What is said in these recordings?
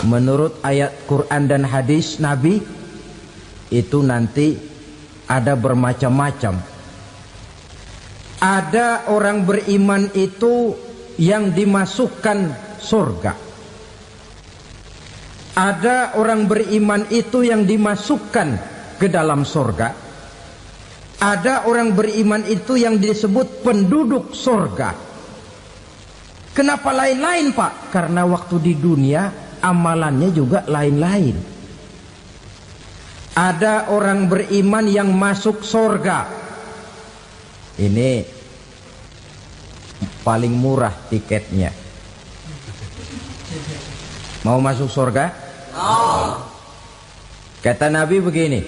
menurut ayat Quran dan hadis Nabi itu nanti ada bermacam-macam. Ada orang beriman itu yang dimasukkan surga. Ada orang beriman itu yang dimasukkan ke dalam surga. Ada orang beriman itu yang disebut penduduk surga. Kenapa lain-lain, Pak? Karena waktu di dunia amalannya juga lain-lain. Ada orang beriman yang masuk surga. Ini paling murah tiketnya. Mau masuk surga? Kata Nabi begini,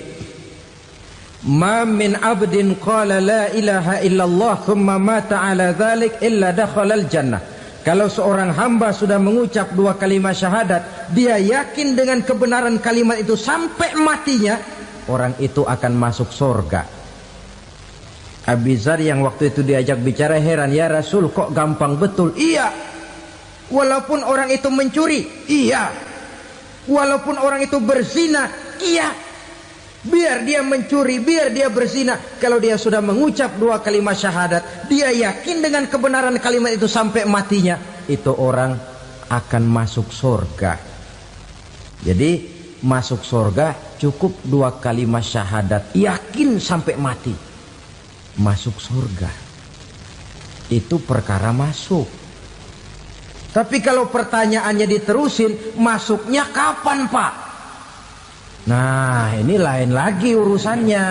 ma min abdin qala la ilaha illallah thumma mata ala dhalik illa dakhalal jannah. Kalau seorang hamba sudah mengucap dua kalimat syahadat, dia yakin dengan kebenaran kalimat itu sampai matinya, orang itu akan masuk surga. Abi Dzar yang waktu itu diajak bicara heran, ya Rasul kok gampang betul? Iya. Walaupun orang itu mencuri, iya. Walaupun orang itu berzina, iya. Biar dia mencuri, biar dia berzina, kalau dia sudah mengucap dua kalimat syahadat, dia yakin dengan kebenaran kalimat itu sampai matinya, itu orang akan masuk surga. Jadi masuk surga cukup dua kalimat syahadat, yakin sampai mati, masuk surga. Itu perkara masuk. Tapi kalau pertanyaannya diterusin, masuknya kapan, Pak? Nah, ini lain lagi urusannya.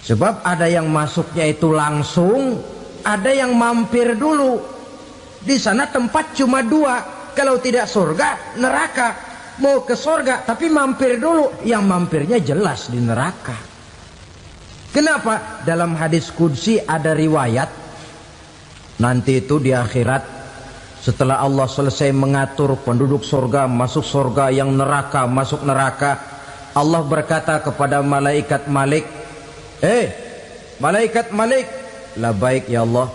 Sebab ada yang masuknya itu langsung, ada yang mampir dulu. Di sana tempat cuma dua, kalau tidak surga, neraka. Mau ke surga tapi mampir dulu, yang mampirnya jelas di neraka. Kenapa? Dalam hadis qudsi ada riwayat, nanti itu di akhirat, setelah Allah selesai mengatur penduduk surga masuk surga, yang neraka masuk neraka, Allah berkata kepada malaikat Malik, malaikat Malik, labaik ya Allah,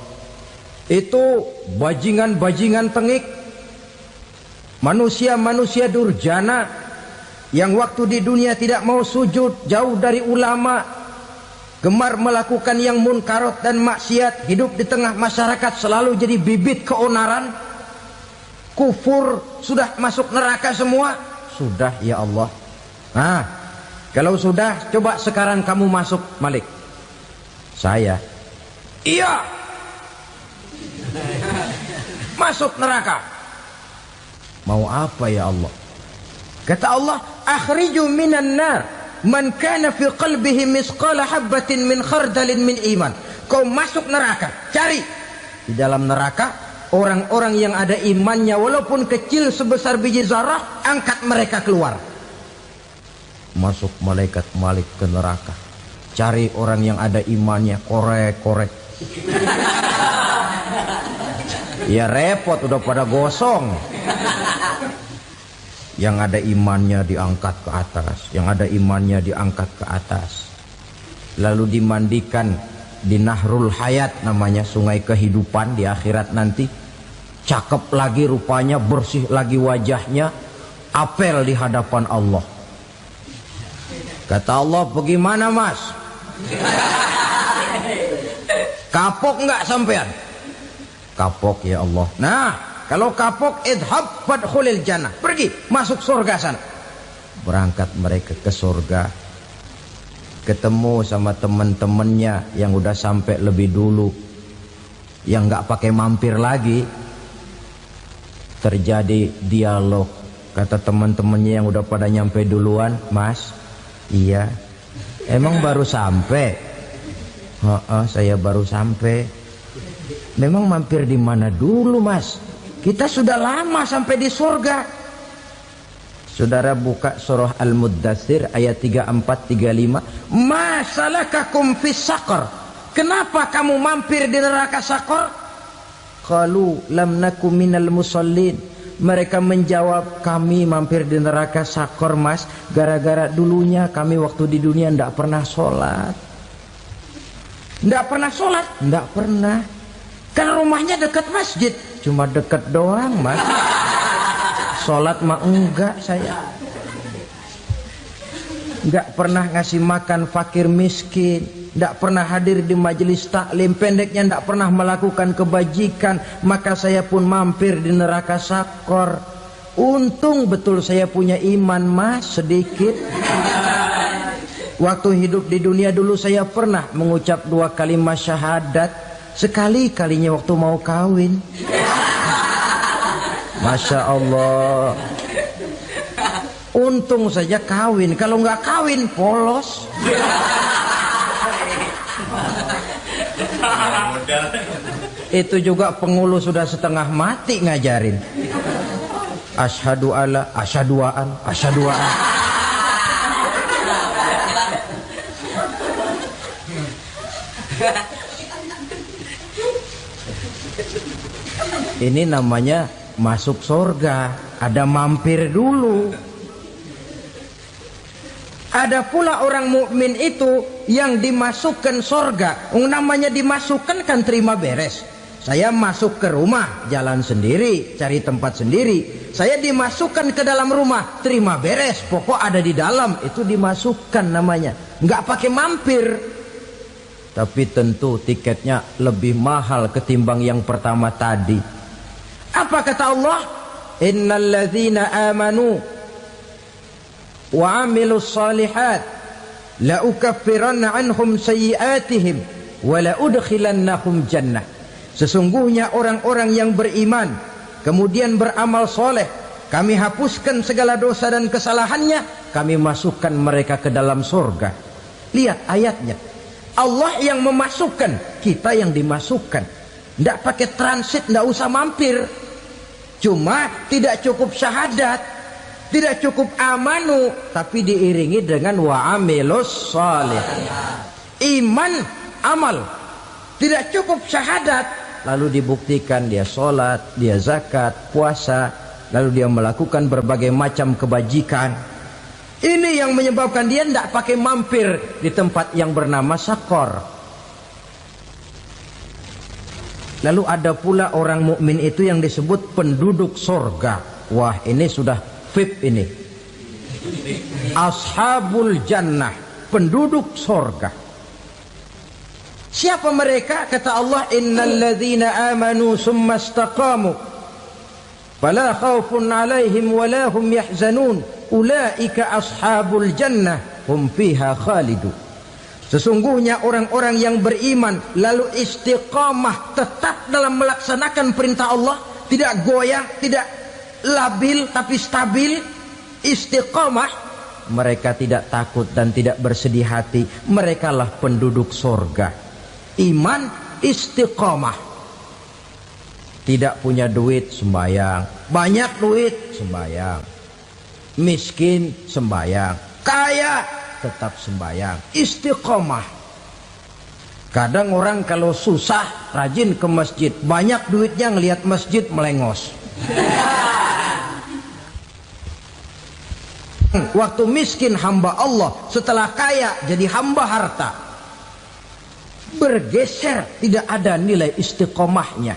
itu bajingan-bajingan tengik, manusia-manusia durjana yang waktu di dunia tidak mau sujud, jauh dari ulama, gemar melakukan yang munkarat dan maksiat, hidup di tengah masyarakat selalu jadi bibit keonaran, kufur, sudah masuk neraka semua. Sudah ya Allah. Nah, kalau sudah, coba sekarang kamu masuk, Malik. Saya, iya, masuk neraka. Mau apa ya Allah? Kata Allah, akhriju minan nar man kana fi qalbihi misqala habbatin min khardalin min iman. Kau masuk neraka, cari di dalam neraka orang-orang yang ada imannya walaupun kecil sebesar biji zarah, angkat mereka keluar. Masuk malaikat Malik ke neraka, cari orang yang ada imannya, korek-korek. Ya repot, udah pada gosong. Yang ada imannya diangkat ke atas, yang ada imannya diangkat ke atas, lalu dimandikan di Nahrul Hayat, namanya sungai kehidupan di akhirat nanti. Cakep lagi rupanya, bersih lagi wajahnya, apel di hadapan Allah. Kata Allah, bagaimana mas? Kapok nggak sampean? Kapok ya Allah. Nah, kalau kapok, idhab fadkhulil jannah, pergi masuk surga sana. Berangkat mereka ke surga, ketemu sama teman-temannya yang udah sampai lebih dulu, yang nggak pakai mampir lagi. Terjadi dialog. Kata teman-temannya yang udah pada nyampe duluan, mas, iya, emang baru sampai? Saya baru sampai. Memang mampir di mana dulu mas? Kita sudah lama sampai di surga. Saudara buka surah Al-Muddatsir ayat 34-35. Ma salakakum fis saqar? Kenapa kamu mampir di neraka Saqar? Qalu lam naku minal musallin. Mereka menjawab, kami mampir di neraka Saqar mas, gara-gara dulunya kami waktu di dunia ndak pernah sholat. Ndak pernah sholat? Ndak pernah. Kan rumahnya dekat masjid, cuma dekat doang mas. Sholat mah enggak saya. Enggak pernah ngasih makan fakir miskin, enggak pernah hadir di majelis taklim, pendeknya enggak pernah melakukan kebajikan, maka saya pun mampir di neraka sakor. Untung betul saya punya iman mas sedikit. Waktu hidup di dunia dulu saya pernah mengucap 2 kalimat syahadat, sekali-kalinya waktu mau kawin. Masya Allah. Untung saja kawin, kalau nggak kawin polos. Itu juga pengulu sudah setengah mati ngajarin. Asyhadu alla, asyaduaan, asyaduaan. Ini namanya masuk surga, ada mampir dulu. Ada pula orang mukmin itu yang dimasukkan surga. Namanya dimasukkan kan terima beres. Saya masuk ke rumah, jalan sendiri, cari tempat sendiri. Saya dimasukkan ke dalam rumah, terima beres. Pokok ada di dalam, itu dimasukkan namanya. Nggak pakai mampir. Tapi tentu tiketnya lebih mahal ketimbang yang pertama tadi. Apa kata Allah? Innal ladzina amanu wa amilus salihat la ukaffiranna anhum sayyi'atihim wa la udkhilannahum jannah. Sesungguhnya orang-orang yang beriman kemudian beramal soleh, kami hapuskan segala dosa dan kesalahannya, kami masukkan mereka ke dalam surga. Lihat ayatnya, Allah yang memasukkan, kita yang dimasukkan. Tidak pakai transit, tidak usah mampir. Cuma tidak cukup syahadat, tidak cukup amanu, tapi diiringi dengan wa'amilus salih. Iman, amal. Tidak cukup syahadat, lalu dibuktikan dia sholat, dia zakat, puasa, lalu dia melakukan berbagai macam kebajikan. Ini yang menyebabkan dia tidak pakai mampir di tempat yang bernama sakor. Lalu ada pula orang mukmin itu yang disebut penduduk surga. Wah, ini sudah VIP ini. Ashabul jannah, penduduk surga. Siapa mereka? Kata Allah, innal ladzina amanu summa istaqamu fala khaufun 'alaihim wala hum yahzanun ulaika ashabul jannah hum fiha khalidun. Sesungguhnya orang-orang yang beriman lalu istiqamah, tetap dalam melaksanakan perintah Allah, tidak goyah, tidak labil tapi stabil, istiqamah, mereka tidak takut dan tidak bersedih hati. Merekalah penduduk surga. Iman, istiqamah. Tidak punya duit, sembayang. Banyak duit, sembayang. Miskin, sembayang. Kaya, tetap sembayang. Istiqamah. Kadang orang kalau susah rajin ke masjid, banyak duitnya ngelihat masjid melengos. Waktu miskin hamba Allah, setelah kaya jadi hamba harta. Bergeser, tidak ada nilai istiqomahnya.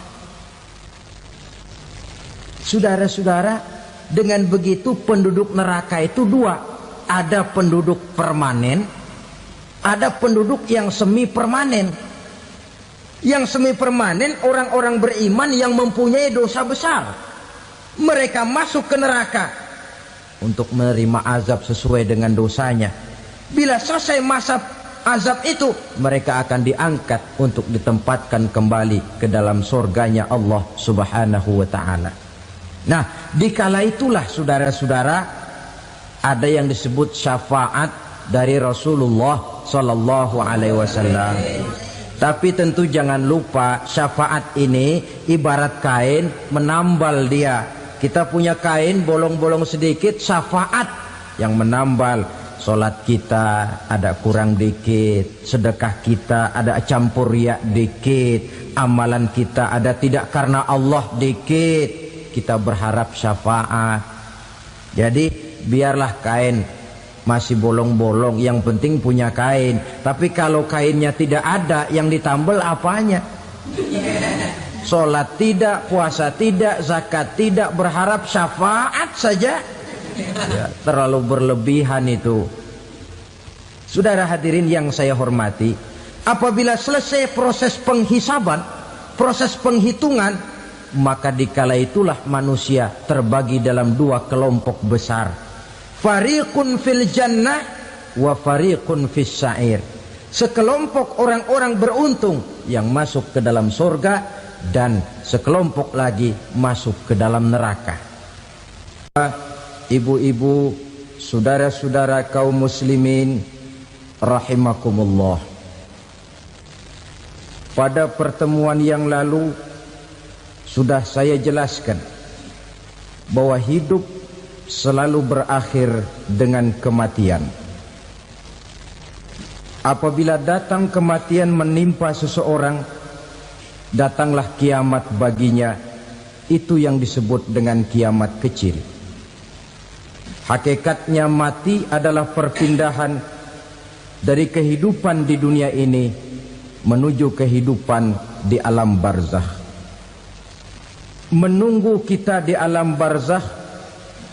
Saudara-saudara, dengan begitu penduduk neraka itu dua. Ada penduduk permanen, ada penduduk yang semi permanen. Yang semi permanen orang-orang beriman yang mempunyai dosa besar. Mereka masuk ke neraka untuk menerima azab sesuai dengan dosanya. Bila selesai masa azab itu, mereka akan diangkat untuk ditempatkan kembali ke dalam surganya Allah Subhanahu wa ta'ala. Nah, dikala itulah saudara-saudara, ada yang disebut syafaat dari Rasulullah Sallallahu Alaihi Wasallam. Tapi tentu jangan lupa, syafaat ini ibarat kain menambal dia. Kita punya kain bolong-bolong sedikit, syafaat yang menambal. Solat kita ada kurang dikit, sedekah kita ada campur riak dikit, amalan kita ada tidak karena Allah dikit, kita berharap syafaat. Jadi biarlah kain masih bolong-bolong, yang penting punya kain. Tapi kalau kainnya tidak ada, yang ditambal apanya? sholat tidak, puasa tidak, zakat tidak, berharap syafaat saja. Ya, terlalu berlebihan itu. Saudara hadirin yang saya hormati, apabila selesai proses penghisaban, proses penghitungan, maka dikala itulah manusia terbagi dalam dua kelompok besar. Fariqun fil jannah wa fariqun fis sa'ir. Sekelompok orang-orang beruntung yang masuk ke dalam surga, dan sekelompok lagi masuk ke dalam neraka. Ibu-ibu, saudara-saudara kaum muslimin rahimakumullah, pada pertemuan yang lalu sudah saya jelaskan bahwa hidup selalu berakhir dengan kematian. Apabila datang kematian menimpa seseorang, datanglah kiamat baginya. Itu yang disebut dengan kiamat kecil. Hakikatnya mati adalah perpindahan dari kehidupan di dunia ini menuju kehidupan di alam barzakh. Menunggu kita di alam barzakh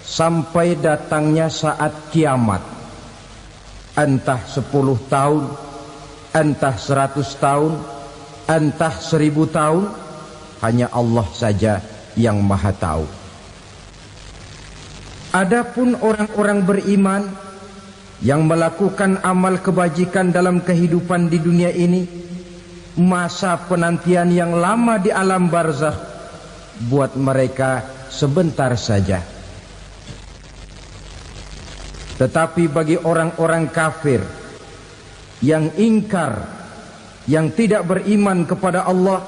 sampai datangnya saat kiamat. Entah 10 tahun, entah 100 tahun, entah 1000 tahun, hanya Allah saja yang maha tahu. Adapun orang-orang beriman yang melakukan amal kebajikan dalam kehidupan di dunia ini, masa penantian yang lama di alam barzakh buat mereka sebentar saja. Tetapi bagi orang-orang kafir yang ingkar, yang tidak beriman kepada Allah,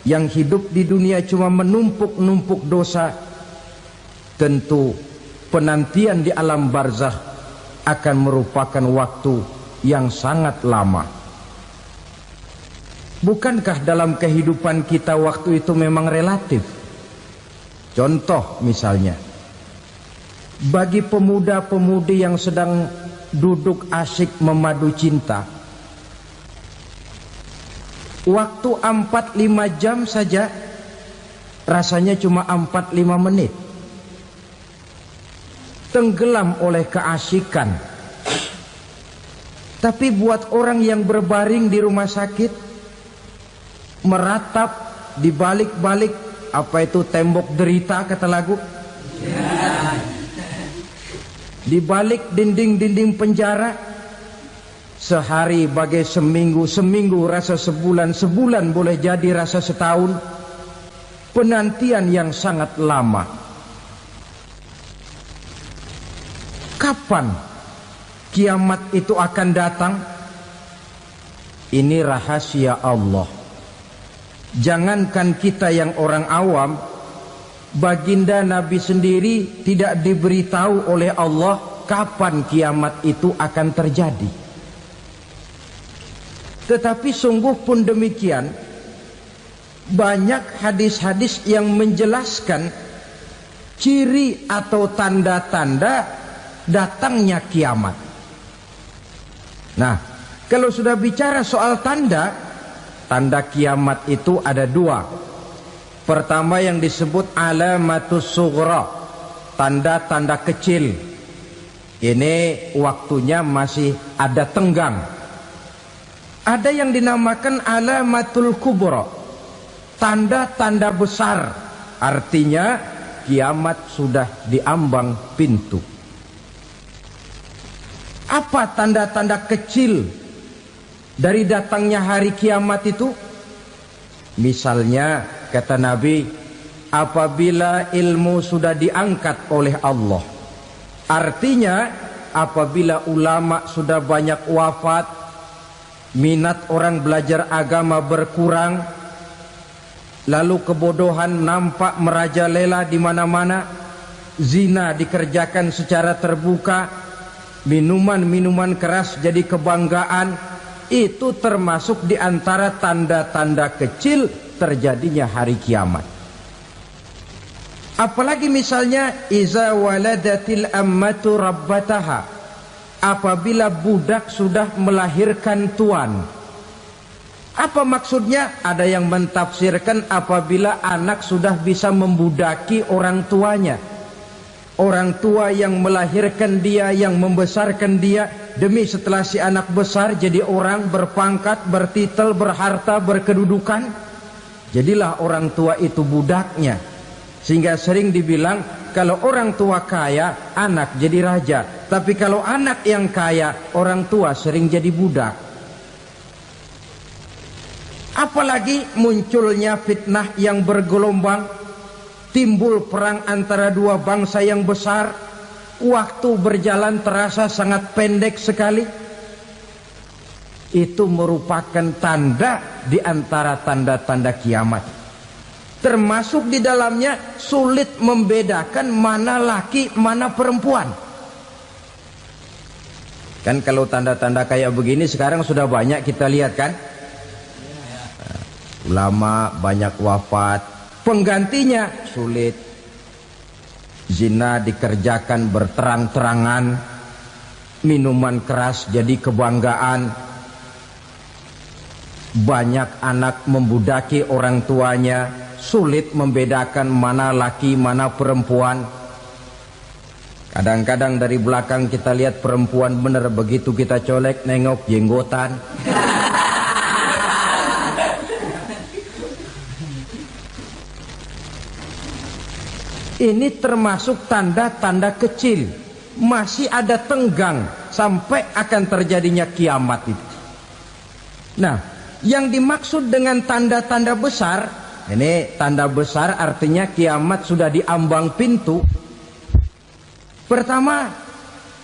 yang hidup di dunia cuma menumpuk-numpuk dosa, tentu penantian di alam barzakh akan merupakan waktu yang sangat lama. Bukankah dalam kehidupan kita waktu itu memang relatif? Contoh misalnya, bagi pemuda-pemudi yang sedang duduk asyik memadu cinta, waktu 4-5 jam saja rasanya cuma 4-5 menit. Tenggelam oleh keasikan. Tapi buat orang yang berbaring di rumah sakit, meratap di balik-balik apa itu tembok derita kata lagu, di balik dinding-dinding penjara, sehari bagai seminggu, seminggu rasa sebulan, sebulan boleh jadi rasa setahun. Penantian yang sangat lama. Kapan kiamat itu akan datang? Ini rahasia Allah. Jangankan kita yang orang awam, baginda Nabi sendiri tidak diberitahu oleh Allah kapan kiamat itu akan terjadi. Tetapi sungguh pun demikian, banyak hadis-hadis yang menjelaskan ciri atau tanda-tanda datangnya kiamat. Nah, kalau sudah bicara soal tanda, tanda kiamat itu ada dua. Pertama yang disebut alamatus sughra, tanda-tanda kecil. Ini waktunya masih ada tenggang. Ada yang dinamakan alamatul kubra, tanda-tanda besar. Artinya kiamat sudah diambang pintu. Apa tanda-tanda kecil dari datangnya hari kiamat itu? Misalnya kata Nabi, apabila ilmu sudah diangkat oleh Allah, artinya apabila ulama sudah banyak wafat, minat orang belajar agama berkurang, lalu kebodohan nampak merajalela di mana-mana, zina dikerjakan secara terbuka, minuman-minuman keras jadi kebanggaan, itu termasuk di antara tanda-tanda kecil terjadinya hari kiamat. Apalagi misalnya iza waladatil ammatu rabbataha, apabila budak sudah melahirkan tuan. Apa maksudnya? Ada yang mentafsirkan apabila anak sudah bisa membudaki orang tuanya. Orang tua yang melahirkan dia, yang membesarkan dia, demi setelah si anak besar jadi orang berpangkat, bertitel, berharta, berkedudukan, jadilah orang tua itu budaknya. Sehingga sering dibilang kalau orang tua kaya, anak jadi raja. Tapi kalau anak yang kaya, orang tua sering jadi budak. Apalagi munculnya fitnah yang bergelombang, timbul perang antara dua bangsa yang besar, waktu berjalan terasa sangat pendek sekali. Itu merupakan tanda di antara tanda-tanda kiamat. Termasuk di dalamnya sulit membedakan mana laki, mana perempuan. Kan kalau tanda-tanda kayak begini sekarang sudah banyak kita lihat kan? Ulama banyak wafat, penggantinya sulit. Zina dikerjakan berterang-terangan, minuman keras jadi kebanggaan, banyak anak membudaki orang tuanya, sulit membedakan mana laki mana perempuan. Kadang-kadang dari belakang kita lihat perempuan bener, begitu kita colek nengok jenggotan. Ini termasuk tanda-tanda kecil. Masih ada tenggang sampai akan terjadinya kiamat itu. Nah, yang dimaksud dengan tanda-tanda besar, ini tanda besar artinya kiamat sudah di ambang pintu. Pertama,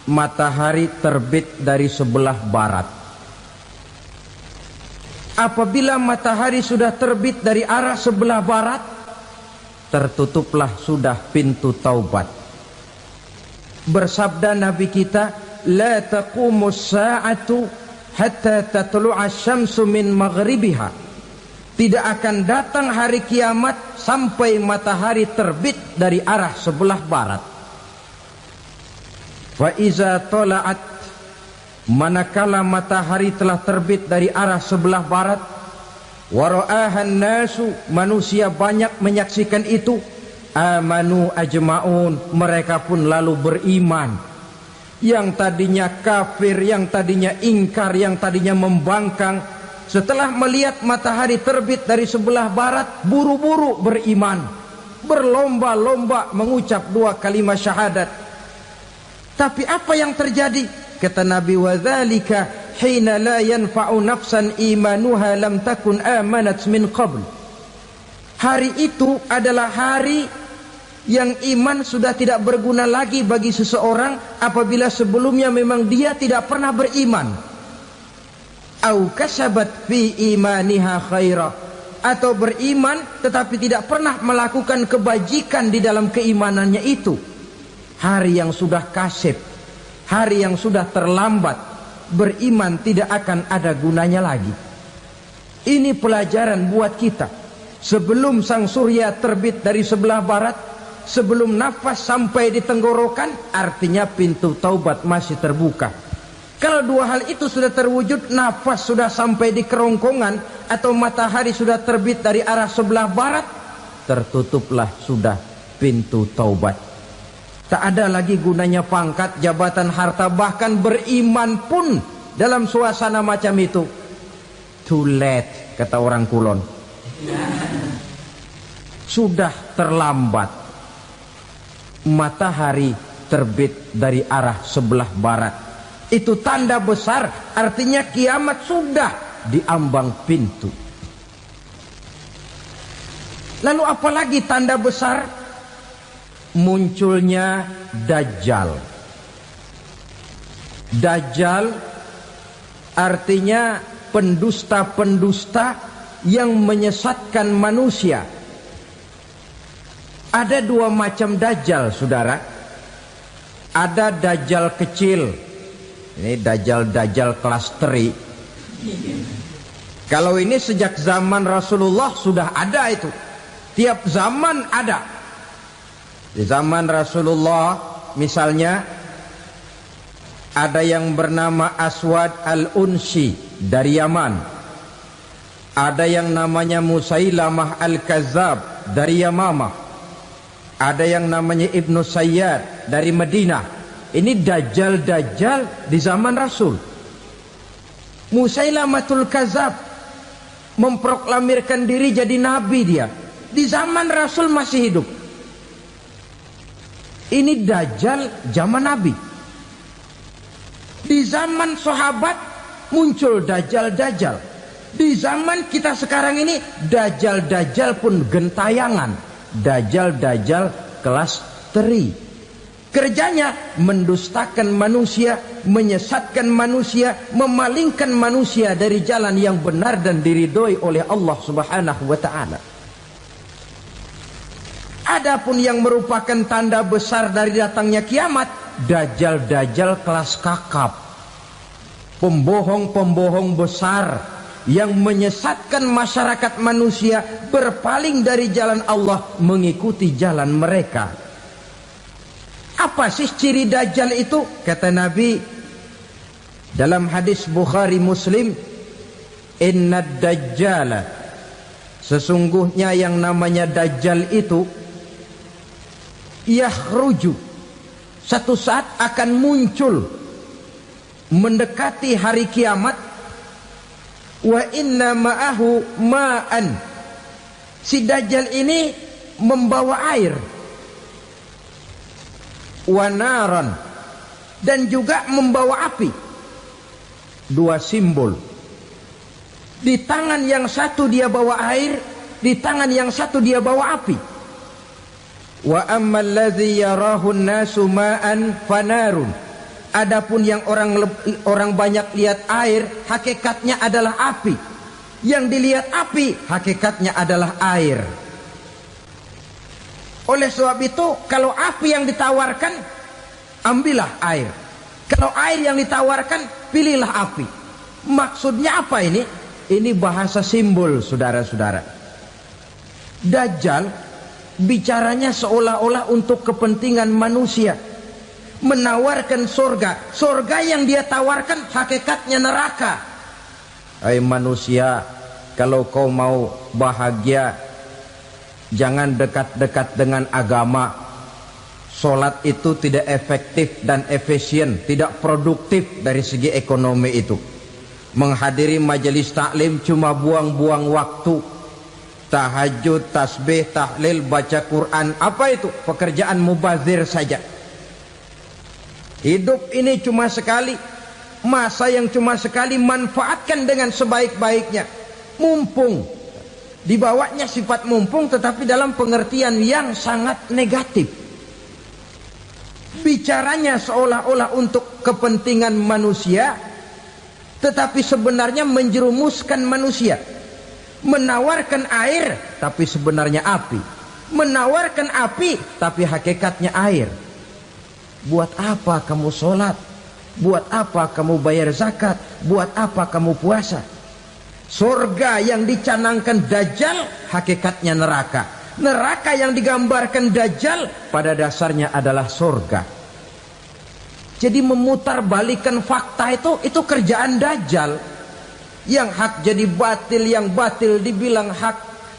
matahari terbit dari sebelah barat. Apabila matahari sudah terbit dari arah sebelah barat, tertutuplah sudah pintu taubat. Bersabda Nabi kita, la taqumus sa'atu hatta tatlu'a syamsu min maghribiha. Tidak akan datang hari kiamat sampai matahari terbit dari arah sebelah barat. Fa iza tala'at, manakala matahari telah terbit dari arah sebelah barat, wara'ahan nasu, manusia banyak menyaksikan itu, amanu ajma'un, mereka pun lalu beriman. Yang tadinya kafir, yang tadinya ingkar, yang tadinya membangkang, setelah melihat matahari terbit dari sebelah barat, buru-buru beriman, berlomba-lomba mengucap dua kalimat syahadat. Tapi apa yang terjadi? Kata Nabi, wadzalika hina la yanfa'u nafsan imanuha lam takun amanat min qabl. Hari itu adalah hari yang iman sudah tidak berguna lagi bagi seseorang apabila sebelumnya memang dia tidak pernah beriman. Au kasabat fi imaniha khaira, atau beriman tetapi tidak pernah melakukan kebajikan di dalam keimanannya itu. Hari yang sudah kasib, hari yang sudah terlambat, beriman tidak akan ada gunanya lagi. Ini pelajaran buat kita. Sebelum sang surya terbit dari sebelah barat, sebelum nafas sampai di tenggorokan, artinya pintu taubat masih terbuka. Kalau dua hal itu sudah terwujud, nafas sudah sampai di kerongkongan atau matahari sudah terbit dari arah sebelah barat, tertutuplah sudah pintu taubat. Tak ada lagi gunanya pangkat, jabatan, harta, bahkan beriman pun dalam suasana macam itu too late, kata orang Kulon. Sudah terlambat. Matahari terbit dari arah sebelah barat. Itu tanda besar, artinya kiamat sudah di ambang pintu. Lalu apalagi tanda besar? Munculnya Dajjal. Dajjal artinya pendusta-pendusta yang menyesatkan manusia. Ada dua macam Dajjal, saudara. Ada Dajjal kecil. Ini Dajjal kelas teri. Kalau ini sejak zaman Rasulullah sudah ada itu. Tiap zaman ada. Di zaman Rasulullah misalnya ada yang bernama Aswad al-Unsi dari Yaman. Ada yang namanya Musailamah Al-Kazzab dari Yamamah. Ada yang namanya Ibnu Sayyad dari Madinah. Ini dajjal-dajjal di zaman Rasul. Musailamatul Kazzab memproklamirkan diri jadi nabi dia. Di zaman Rasul masih hidup. Ini dajjal zaman Nabi. Di zaman sahabat muncul dajjal-dajjal. Di zaman kita sekarang ini dajjal-dajjal pun gentayangan. Dajjal-dajjal kelas teri. Kerjanya mendustakan manusia, menyesatkan manusia, memalingkan manusia dari jalan yang benar dan diridhoi oleh Allah Subhanahu wa taala. Adapun yang merupakan tanda besar dari datangnya kiamat, dajjal-dajjal kelas kakap. Pembohong-pembohong besar yang menyesatkan masyarakat manusia berpaling dari jalan Allah mengikuti jalan mereka. Apa sih ciri dajjal itu? Kata Nabi dalam hadis Bukhari Muslim, "Innad dajjala", sesungguhnya yang namanya dajjal itu yakhruju, satu saat akan muncul mendekati hari kiamat. Wa inna ma'ahu ma'an, si dajjal ini membawa air. Wa naran, dan juga membawa api. Dua simbol. Di tangan yang satu dia bawa air, di tangan yang satu dia bawa api. Wa ammal ladzi yarahu an-nasu ma'an fanarun, adapun yang orang banyak lihat air, hakikatnya adalah api. Yang dilihat api, hakikatnya adalah air. Oleh sebab itu, kalau api yang ditawarkan, ambillah air. Kalau air yang ditawarkan, pilihlah api. Maksudnya apa ini? Ini bahasa simbol, saudara-saudara. Dajjal bicaranya seolah-olah untuk kepentingan manusia. Menawarkan surga. Surga yang dia tawarkan hakikatnya neraka. Hai manusia, kalau kau mau bahagia, jangan dekat-dekat dengan agama. Solat itu tidak efektif dan efisien, tidak produktif dari segi ekonomi itu. Menghadiri majelis taklim cuma buang-buang waktu. Tahajud, tasbih, tahlil, baca Quran, apa itu? Pekerjaan mubazir saja. Hidup ini cuma sekali, masa yang cuma sekali, manfaatkan dengan sebaik-baiknya. Mumpung, dibawanya sifat mumpung tetapi dalam pengertian yang sangat negatif. Bicaranya seolah-olah untuk kepentingan manusia, tetapi sebenarnya menjerumuskan manusia. Menawarkan air, tapi sebenarnya api. Menawarkan api, tapi hakikatnya air. Buat apa kamu sholat? Buat apa kamu bayar zakat? Buat apa kamu puasa? Surga yang dicanangkan Dajjal, hakikatnya neraka. Neraka yang digambarkan Dajjal, pada dasarnya adalah surga. Jadi memutarbalikkan fakta itu kerjaan Dajjal. Yang hak jadi batil, yang batil dibilang hak,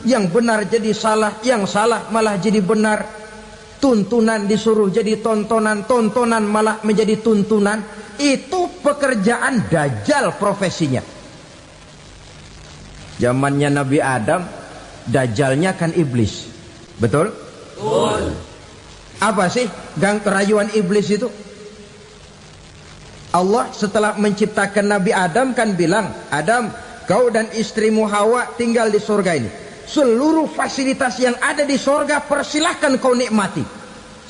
yang benar jadi salah, yang salah malah jadi benar. Tuntunan disuruh jadi tontonan, tontonan malah menjadi tuntunan. Itu pekerjaan Dajjal profesinya. Zamannya Nabi Adam, Dajjalnya kan iblis. Betul? Betul. Apa sih gang kerayuan iblis itu? Allah setelah menciptakan Nabi Adam kan bilang, Adam, kau dan istrimu Hawa tinggal di surga ini. Seluruh fasilitas yang ada di surga persilahkan kau nikmati.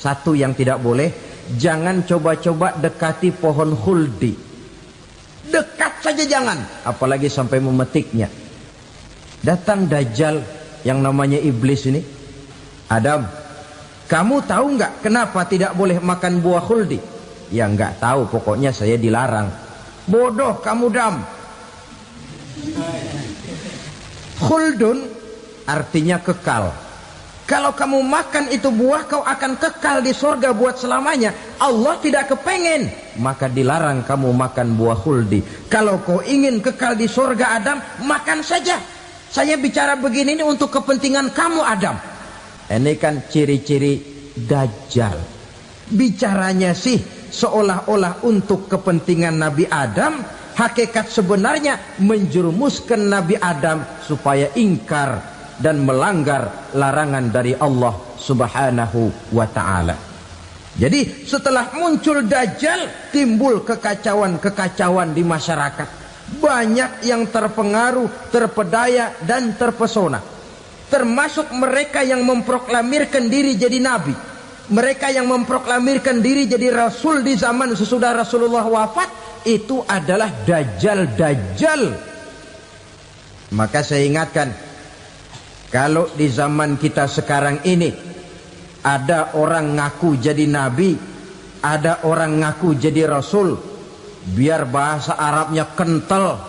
Satu yang tidak boleh, jangan coba-coba dekati pohon khuldi. Dekat saja jangan, apalagi sampai memetiknya. Datang Dajjal yang namanya iblis ini. Adam, kamu tahu nggak kenapa tidak boleh makan buah khuldi? Ya nggak tahu, pokoknya saya dilarang. Bodoh kamu Dam. Khuldun artinya kekal. Kalau kamu makan itu buah, kau akan kekal di surga buat selamanya. Allah tidak kepengen, maka dilarang kamu makan buah khuldi. Kalau kau ingin kekal di surga Adam, makan saja. Saya bicara begini ini untuk kepentingan kamu Adam. Ini kan ciri-ciri Dajjal. Bicaranya sih seolah-olah untuk kepentingan Nabi Adam, hakikat sebenarnya menjerumuskan Nabi Adam supaya ingkar dan melanggar larangan dari Allah Subhanahu wa ta'ala. Jadi setelah muncul Dajjal, timbul kekacauan-kekacauan di masyarakat. Banyak yang terpengaruh, terpedaya dan terpesona. Termasuk mereka yang memproklamirkan diri jadi nabi, mereka yang memproklamirkan diri jadi rasul di zaman sesudah Rasulullah wafat, itu adalah Dajjal. Maka saya ingatkan, kalau di zaman kita sekarang ini ada orang ngaku jadi nabi, ada orang ngaku jadi rasul, biar bahasa Arabnya kental,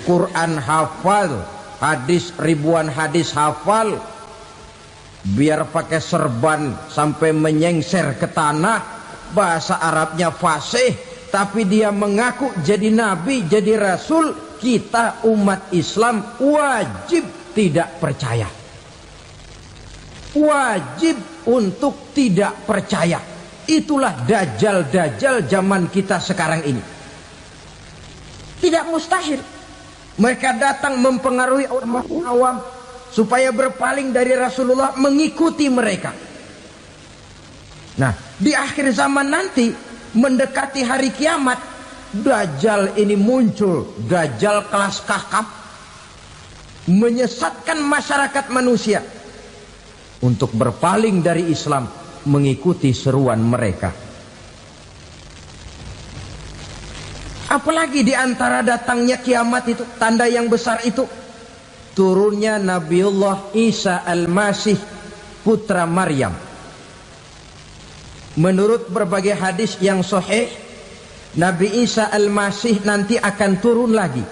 Quran hafal, hadis ribuan hadis hafal, biar pakai serban sampai menyengser ke tanah, bahasa Arabnya fasih, tapi dia mengaku jadi nabi, jadi rasul, kita umat Islam wajib tidak percaya. Wajib untuk tidak percaya. Itulah dajjal-dajjal zaman kita sekarang ini. Tidak mustahil mereka datang mempengaruhi orang awam supaya berpaling dari Rasulullah, mengikuti mereka. Nah, di akhir zaman nanti, mendekati hari kiamat, Dajjal ini muncul. Dajjal kelas kakap, menyesatkan masyarakat manusia untuk berpaling dari Islam, mengikuti seruan mereka. Apalagi di antara datangnya kiamat itu, tanda yang besar itu, turunnya Nabiullah Isa Al-Masih, putra Maryam. Menurut berbagai hadis yang sahih, Nabi Isa Al-Masih nanti akan turun lagi.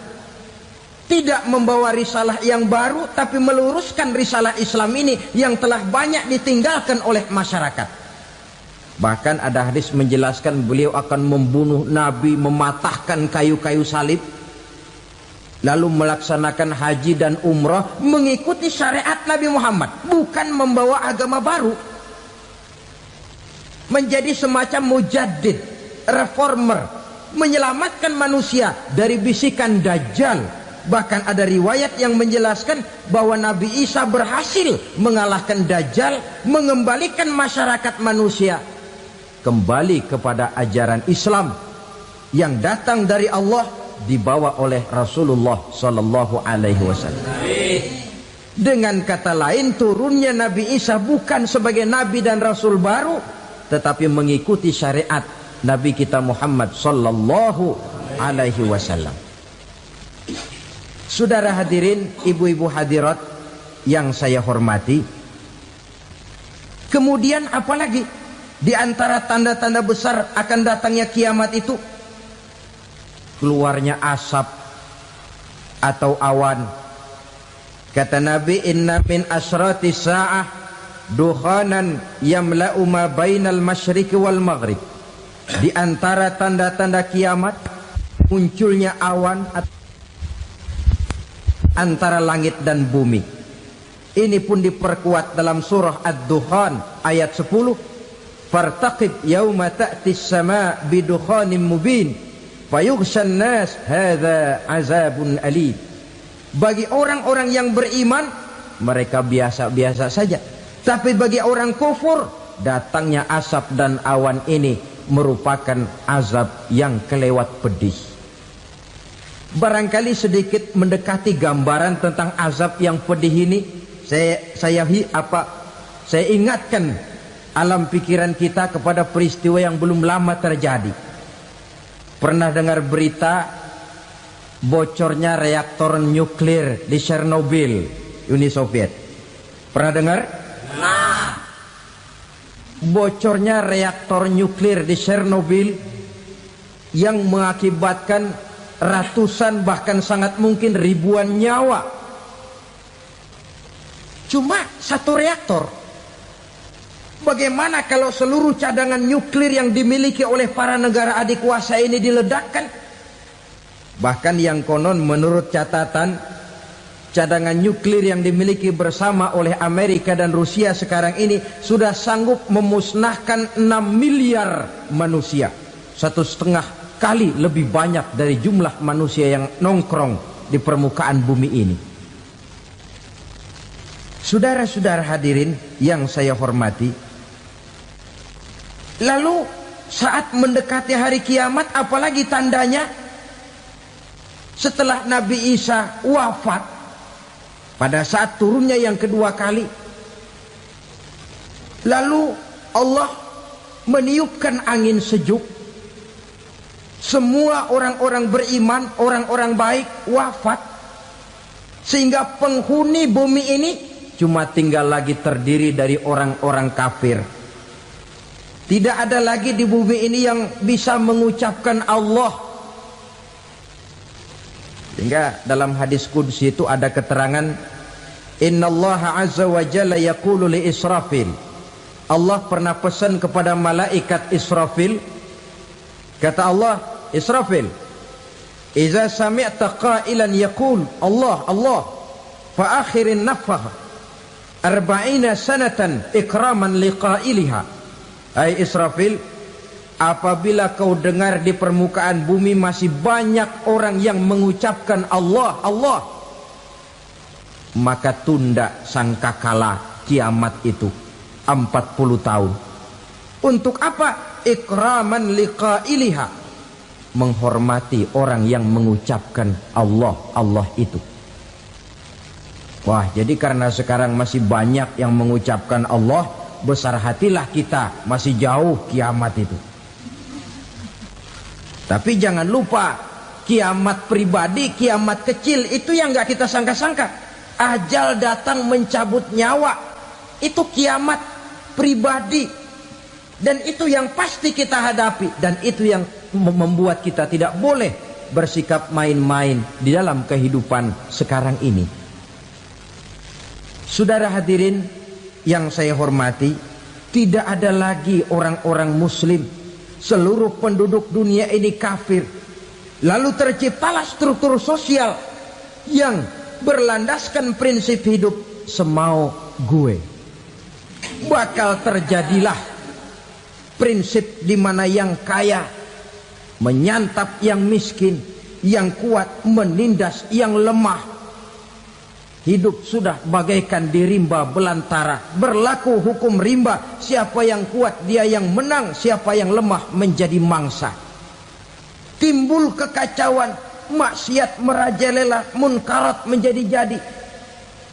Tidak membawa risalah yang baru, tapi meluruskan risalah Islam ini yang telah banyak ditinggalkan oleh masyarakat. Bahkan ada hadis menjelaskan beliau akan membunuh Nabi, mematahkan kayu-kayu salib, lalu melaksanakan haji dan umrah mengikuti syariat Nabi Muhammad, bukan membawa agama baru. Menjadi semacam mujaddid, reformer, menyelamatkan manusia dari bisikan Dajjal. Bahkan ada riwayat yang menjelaskan bahwa Nabi Isa berhasil mengalahkan Dajjal, mengembalikan masyarakat manusia kembali kepada ajaran Islam yang datang dari Allah, dibawa oleh Rasulullah Sallallahu Alaihi Wasallam. Dengan kata lain, turunnya Nabi Isa bukan sebagai Nabi dan Rasul baru, tetapi mengikuti syariat Nabi kita Muhammad Sallallahu Alaihi Wasallam. Saudara hadirin, ibu-ibu hadirat yang saya hormati, kemudian apalagi di antara tanda-tanda besar akan datangnya kiamat itu? Keluarnya asap atau awan. Kata Nabi, inna min asratis sa'ah dukhanan yamla'u ma bainal masyriqi wal maghrib. Di antara tanda-tanda kiamat, munculnya awan antara langit dan bumi. Ini pun diperkuat dalam surah Ad-Dukhan ayat 10. Fartaqib yawma ta'tis sama' bidukhanin mubin fayughshan nas hadza azabun alim. Bagi orang-orang yang beriman, mereka biasa-biasa saja. Tapi bagi orang kufur, datangnya asap dan awan ini merupakan azab yang kelewat pedih. Barangkali sedikit mendekati gambaran tentang azab yang pedih ini, saya ingatkan alam pikiran kita kepada peristiwa yang belum lama terjadi. Pernah dengar berita bocornya reaktor nuklir di Chernobyl, Uni Soviet? Pernah dengar? Nah, bocornya reaktor nuklir di Chernobyl yang mengakibatkan ratusan, bahkan sangat mungkin ribuan nyawa. Cuma satu reaktor. Bagaimana kalau seluruh cadangan nuklir yang dimiliki oleh para negara adik kuasa ini diledakkan? Bahkan yang konon menurut catatan cadangan nuklir yang dimiliki bersama oleh Amerika dan Rusia sekarang ini sudah sanggup memusnahkan 6 miliar manusia, 1,5 kali lebih banyak dari jumlah manusia yang nongkrong di permukaan bumi ini. Saudara-saudara hadirin yang saya hormati, lalu saat mendekati hari kiamat, apalagi tandanya setelah Nabi Isa wafat, pada saat turunnya yang kedua kali, lalu Allah meniupkan angin sejuk, semua orang-orang beriman, orang-orang baik wafat, sehingga penghuni bumi ini cuma tinggal lagi terdiri dari orang-orang kafir. Tidak ada lagi di bumi ini yang bisa mengucapkan Allah. Sehingga dalam hadis qudsi itu ada keterangan, innallaha azza wa jalla yaqulu li Israfil. Allah pernah pesan kepada malaikat Israfil, kata Allah, Israfil, idza sami'ta qailan yaqul Allah Allah fa akhirin nafakh 40 sanatan ikraman liqailiha. Hai Israfil, apabila kau dengar di permukaan bumi masih banyak orang yang mengucapkan Allah Allah, maka tunda sangkakala kiamat itu 40 tahun. Untuk apa? Ikraman liqailiha, menghormati orang yang mengucapkan Allah Allah itu. Wah, jadi karena sekarang masih banyak yang mengucapkan Allah, besar hatilah kita, masih jauh kiamat itu. Tapi jangan lupa, kiamat pribadi, kiamat kecil itu yang gak kita sangka-sangka. Ajal datang mencabut nyawa, itu kiamat pribadi, dan itu yang pasti kita hadapi, dan itu yang membuat kita tidak boleh bersikap main-main di dalam kehidupan sekarang ini. Saudara hadirin yang saya hormati, tidak ada lagi orang-orang muslim, seluruh penduduk dunia ini kafir. Lalu terciptalah struktur sosial yang berlandaskan prinsip hidup semau gue. Bakal terjadilah prinsip di mana yang kaya menyantap yang miskin, yang kuat menindas yang lemah. Hidup sudah bagaikan di rimba belantara, berlaku hukum rimba, siapa yang kuat dia yang menang, siapa yang lemah menjadi mangsa. Timbul kekacauan, maksiat merajalela, munkarat menjadi-jadi,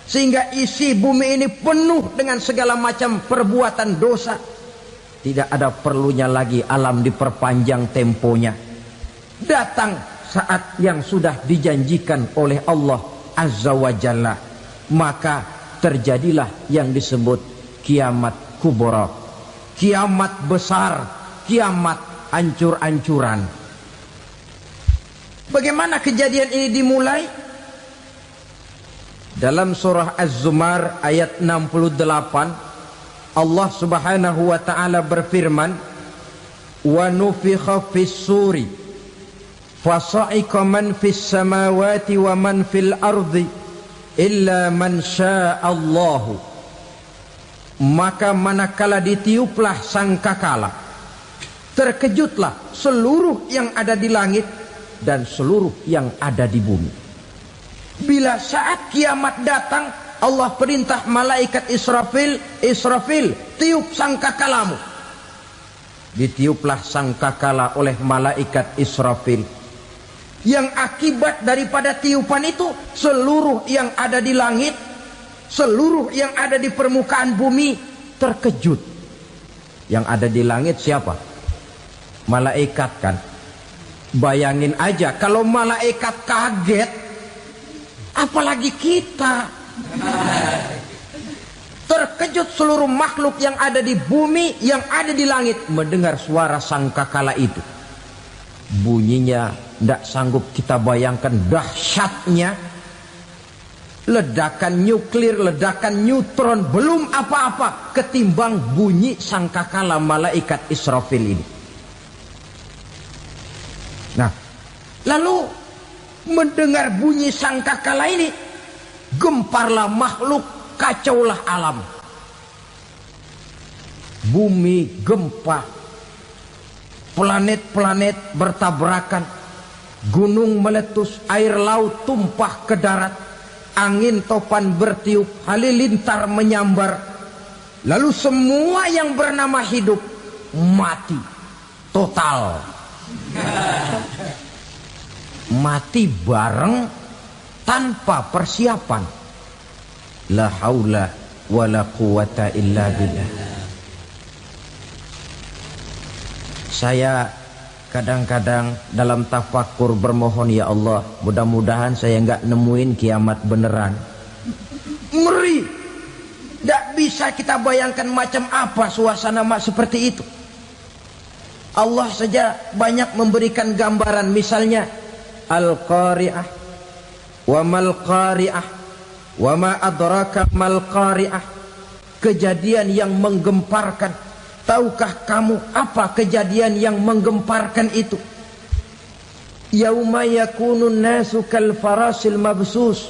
sehingga isi bumi ini penuh dengan segala macam perbuatan dosa. Tidak ada perlunya lagi alam diperpanjang temponya. Datang saat yang sudah dijanjikan oleh Allah Azza wa Jalla, maka terjadilah yang disebut kiamat kubra, kiamat besar, kiamat hancur-hancuran. Bagaimana kejadian ini dimulai? Dalam surah Az-Zumar ayat 68, Allah Subhanahu wa taala berfirman, wa nufikha fis-suri fasa'iqa man fis samawati wa man fil ardi illa man sya'allahu. Maka manakala ditiuplah sangkakala, terkejutlah seluruh yang ada di langit dan seluruh yang ada di bumi. Bila saat kiamat datang, Allah perintah malaikat Israfil, Israfil, tiup sangkakalamu. Ditiuplah sangkakala oleh malaikat Israfil. Yang akibat daripada tiupan itu, seluruh yang ada di langit, seluruh yang ada di permukaan bumi terkejut. Yang ada di langit siapa? Malaikat kan. Bayangin aja kalau malaikat kaget, apalagi kita. Terkejut seluruh makhluk yang ada di bumi, yang ada di langit mendengar suara sangkakala itu. Bunyinya tidak sanggup kita bayangkan dahsyatnya. Ledakan nuklir, ledakan neutron belum apa-apa ketimbang bunyi sangkakala malaikat Israfil ini. Nah, lalu mendengar bunyi sangkakala ini, gemparlah makhluk, kacaulah alam. Bumi gempa, planet-planet bertabrakan, gunung meletus, air laut tumpah ke darat, angin topan bertiup, halilintar menyambar. Lalu semua yang bernama hidup mati total. Mati bareng tanpa persiapan. La haula wala quwata illa billah. Saya kadang-kadang dalam tafakur bermohon, ya Allah, mudah-mudahan saya enggak nemuin kiamat beneran. Ngeri. Tidak bisa kita bayangkan macam apa suasana seperti itu. Allah saja banyak memberikan gambaran, misalnya Al-Qari'ah, wa mal qari'ah, wa ma adraka mal qari'ah. Kejadian yang menggemparkan. Tahukah kamu apa kejadian yang menggemparkan itu? Yauma yakunun nasu kal farasil mabsus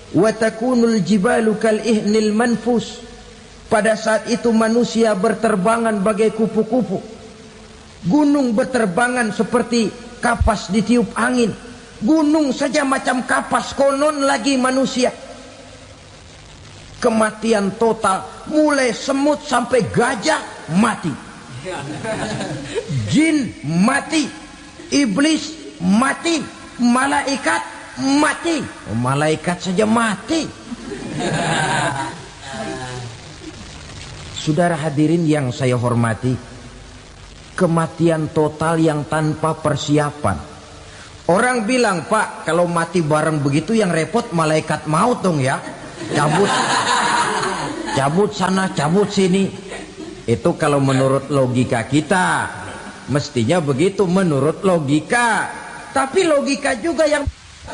wa takunul jibalu kal ihnil manfus. Pada saat itu manusia berterbangan bagai kupu-kupu. Gunung berterbangan seperti kapas ditiup angin. Gunung saja macam kapas, konon lagi manusia. Kematian total, mulai semut sampai gajah mati, jin mati, iblis mati, malaikat mati. Oh, malaikat saja mati. Saudara hadirin yang saya hormati, kematian total yang tanpa persiapan. Orang bilang, Pak, kalau mati bareng begitu yang repot malaikat maut dong ya. Cabut sana, cabut sini. Itu kalau menurut logika kita, mestinya begitu menurut logika. Tapi logika juga yang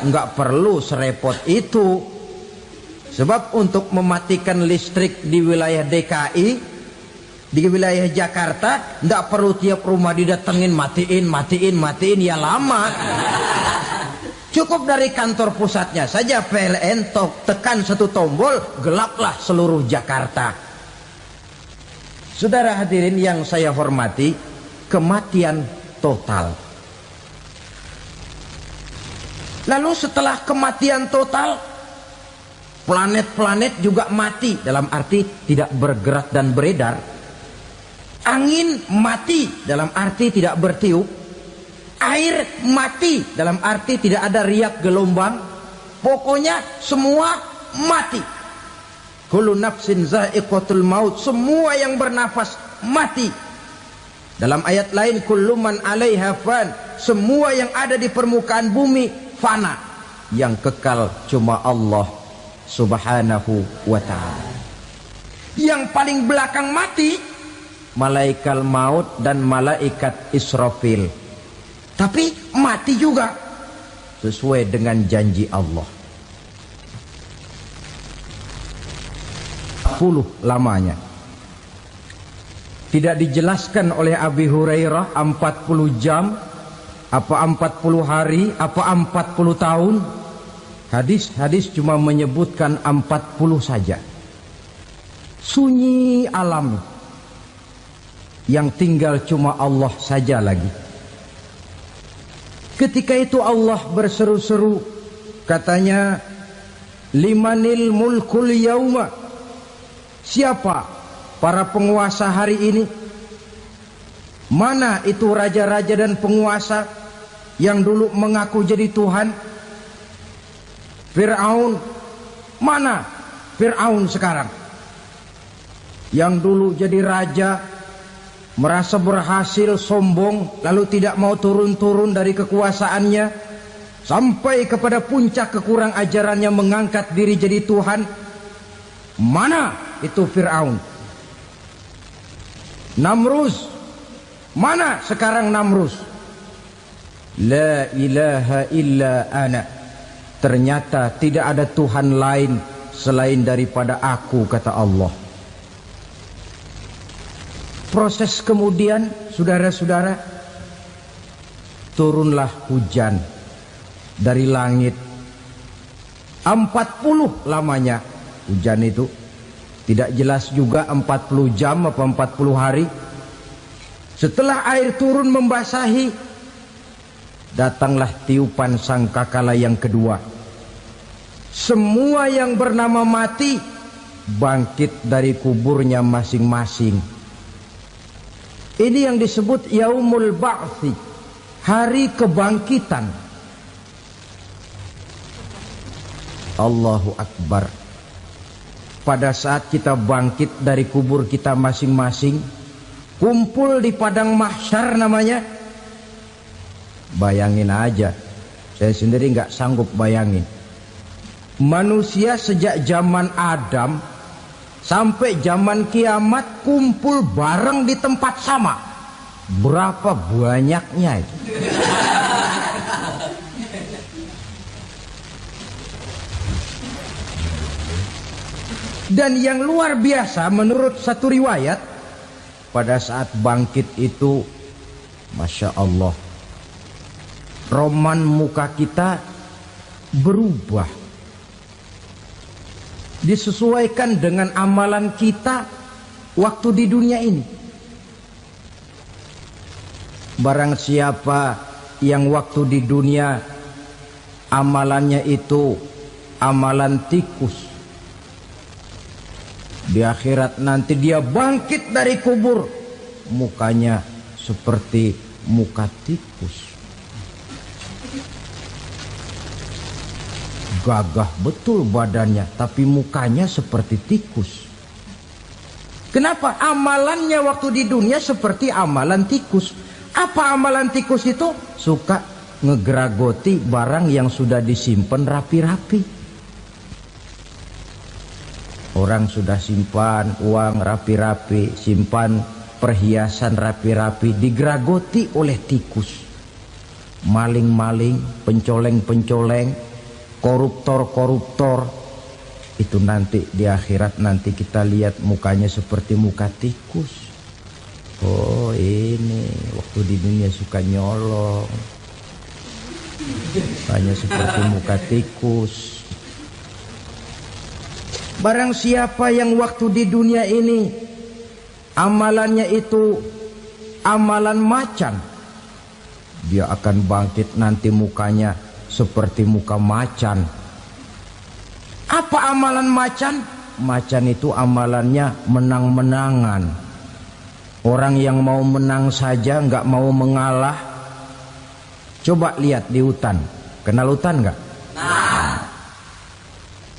nggak perlu serepot itu. Sebab untuk mematikan listrik di wilayah DKI, di wilayah Jakarta, nggak perlu tiap rumah didatengin, matiin, ya lama. Cukup dari kantor pusatnya saja PLN tekan satu tombol, gelaplah seluruh Jakarta. Saudara hadirin yang saya hormati, kematian total. Lalu setelah kematian total, planet-planet juga mati, dalam arti tidak bergerak dan beredar. Angin mati, dalam arti tidak bertiup. Air mati, dalam arti tidak ada riak gelombang. Pokoknya semua mati. Kullu nafsin za'iqatul maut, semua yang bernafas mati. Dalam ayat lain, kullu man 'alaiha fan, semua yang ada di permukaan bumi fana. Yang kekal cuma Allah Subhanahu wa ta'ala. Yang paling belakang mati malaikat maut dan malaikat Israfil. Tapi mati juga sesuai dengan janji Allah. 10 lamanya. Tidak dijelaskan oleh Abi Hurairah 40 jam, apa 40 hari, apa 40 tahun. Hadis-hadis cuma menyebutkan 40 saja. Sunyi alam, yang tinggal cuma Allah saja lagi. Ketika itu Allah berseru-seru, katanya, limanil mulkul yauma, siapa para penguasa hari ini? Mana itu raja-raja dan penguasa yang dulu mengaku jadi Tuhan? Fir'aun, mana Fir'aun sekarang? Yang dulu jadi raja, merasa berhasil, sombong, lalu tidak mau turun-turun dari kekuasaannya, sampai kepada puncak kekurang ajarannya mengangkat diri jadi Tuhan. Mana itu Fir'aun? Namrus, mana sekarang Namrus? La ilaha illa ana, ternyata tidak ada Tuhan lain selain daripada aku, kata Allah. Proses kemudian, saudara-saudara, turunlah hujan dari langit. 40 lamanya hujan itu. Tidak jelas juga 40 jam apa 40 hari. Setelah air turun membasahi, datanglah tiupan sangkakala yang kedua. Semua yang bernama mati bangkit dari kuburnya masing-masing. Ini yang disebut Yaumul Ba'thi, hari kebangkitan. Allahu Akbar. Pada saat kita bangkit dari kubur kita masing-masing, kumpul di padang mahsyar namanya. Bayangin aja, saya sendiri nggak sanggup bayangin. Manusia sejak zaman Adam sampai zaman kiamat kumpul bareng di tempat sama. Berapa banyaknya itu? Dan yang luar biasa menurut satu riwayat, pada saat bangkit itu, Masya Allah, roman muka kita berubah, disesuaikan dengan amalan kita waktu di dunia ini. Barang siapa yang waktu di dunia amalannya itu amalan tikus, di akhirat nanti dia bangkit dari kubur, mukanya seperti muka tikus. Gagah betul badannya, tapi mukanya seperti tikus. Kenapa? Amalannya waktu di dunia seperti amalan tikus. Apa amalan tikus itu? Suka ngegeragoti barang yang sudah disimpan rapi-rapi. Orang sudah simpan uang rapi-rapi, simpan perhiasan rapi-rapi, digeragoti oleh tikus. Maling-maling, pencoleng-pencoleng, koruptor-koruptor. Itu nanti di akhirat nanti kita lihat mukanya seperti muka tikus. Oh ini waktu di dunia suka nyolong, mukanya seperti muka tikus. Barang siapa yang waktu di dunia ini amalannya itu amalan macan, dia akan bangkit nanti mukanya seperti muka macan. Apa amalan macan? Macan itu amalannya menang-menangan. Orang yang mau menang saja nggak mau mengalah. Coba lihat di hutan, kenal hutan nggak?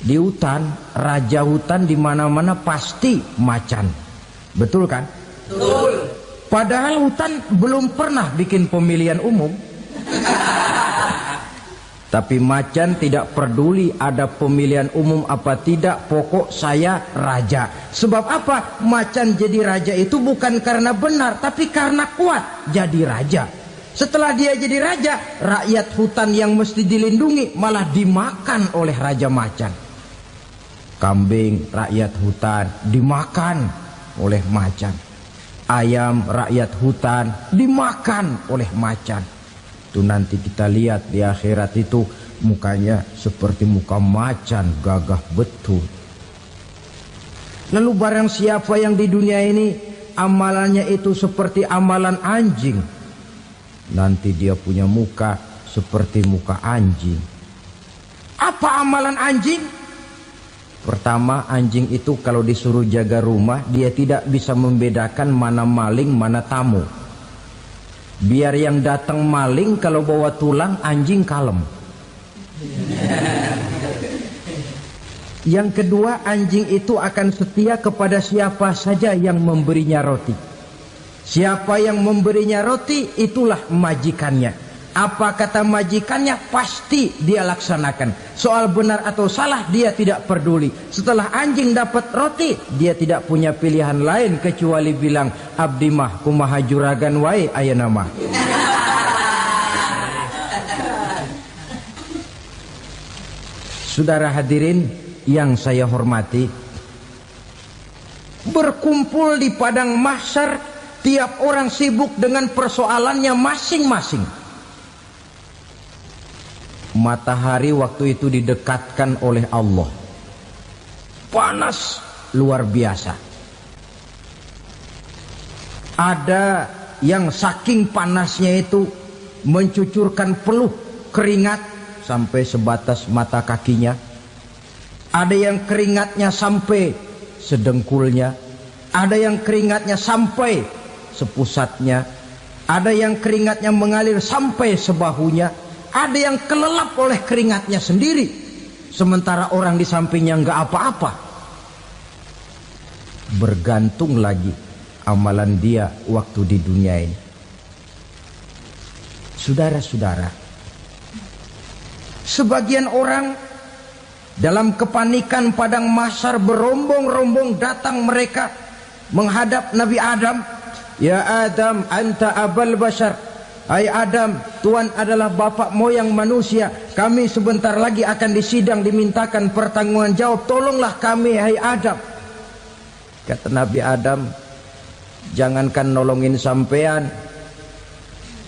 Di hutan, raja hutan di mana-mana pasti macan. Betul kan? Betul. Padahal hutan belum pernah bikin pemilihan umum. Tapi macan tidak peduli ada pemilihan umum apa tidak, pokok saya raja. Sebab apa? Macan jadi raja itu bukan karena benar, tapi karena kuat jadi raja. Setelah dia jadi raja, rakyat hutan yang mesti dilindungi malah dimakan oleh raja macan. Kambing rakyat hutan dimakan oleh macan. Ayam rakyat hutan dimakan oleh macan. Itu nanti kita lihat di akhirat itu mukanya seperti muka macan, gagah betul. Lalu barang siapa yang di dunia ini amalannya itu seperti amalan anjing, nanti dia punya muka seperti muka anjing. Apa amalan anjing? Pertama, anjing itu kalau disuruh jaga rumah, dia tidak bisa membedakan mana maling, mana tamu. Biar yang datang maling, kalau bawa tulang, anjing kalem. Yang kedua, anjing itu akan setia kepada siapa saja yang memberinya roti. Siapa yang memberinya roti, itulah majikannya. Apa kata majikannya pasti dia laksanakan. Soal benar atau salah dia tidak peduli. Setelah anjing dapat roti, dia tidak punya pilihan lain kecuali bilang, abdi mah kumaha juragan wae ayeuna mah. Saudara hadirin yang saya hormati, berkumpul di padang mahsyar, tiap orang sibuk dengan persoalannya masing-masing. Matahari waktu itu didekatkan oleh Allah. Panas luar biasa. Ada yang saking panasnya itu mencucurkan peluh keringat sampai sebatas mata kakinya. Ada yang keringatnya sampai sedengkulnya. Ada yang keringatnya sampai sepusatnya. Ada yang keringatnya mengalir sampai sebahunya. Ada yang kelelap oleh keringatnya sendiri, sementara orang di sampingnya nggak apa-apa. Bergantung lagi amalan dia waktu di dunia ini. Saudara-saudara, sebagian orang dalam kepanikan padang mahsyar berombong-rombong datang mereka menghadap Nabi Adam. Ya Adam, anta abal bashar. Hai Adam, Tuhan adalah bapak moyang manusia. Kami sebentar lagi akan disidang, dimintakan pertanggungan jawab. Tolonglah kami, hai Adam. Kata Nabi Adam, jangankan nolongin sampean,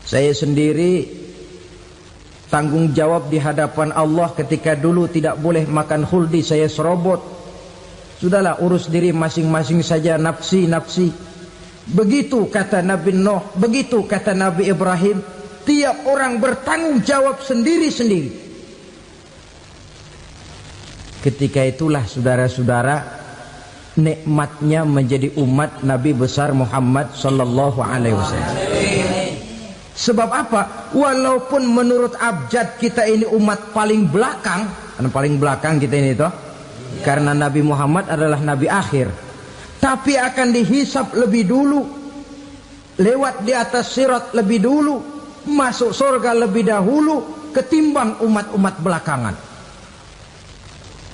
saya sendiri tanggung jawab di hadapan Allah ketika dulu tidak boleh makan khuldi, saya serobot. Sudahlah, urus diri masing-masing saja, nafsi. Begitu kata Nabi Nuh, begitu kata Nabi Ibrahim. Tiap orang bertanggung jawab sendiri-sendiri. Ketika itulah saudara-saudara, nikmatnya menjadi umat Nabi besar Muhammad sallallahu alaihi wasallam. Sebab apa? Walaupun menurut abjad kita ini umat paling belakang, paling belakang kita ini toh, karena Nabi Muhammad adalah Nabi akhir. Tapi akan dihisap lebih dulu, lewat di atas sirat lebih dulu, masuk surga lebih dahulu ketimbang umat-umat belakangan.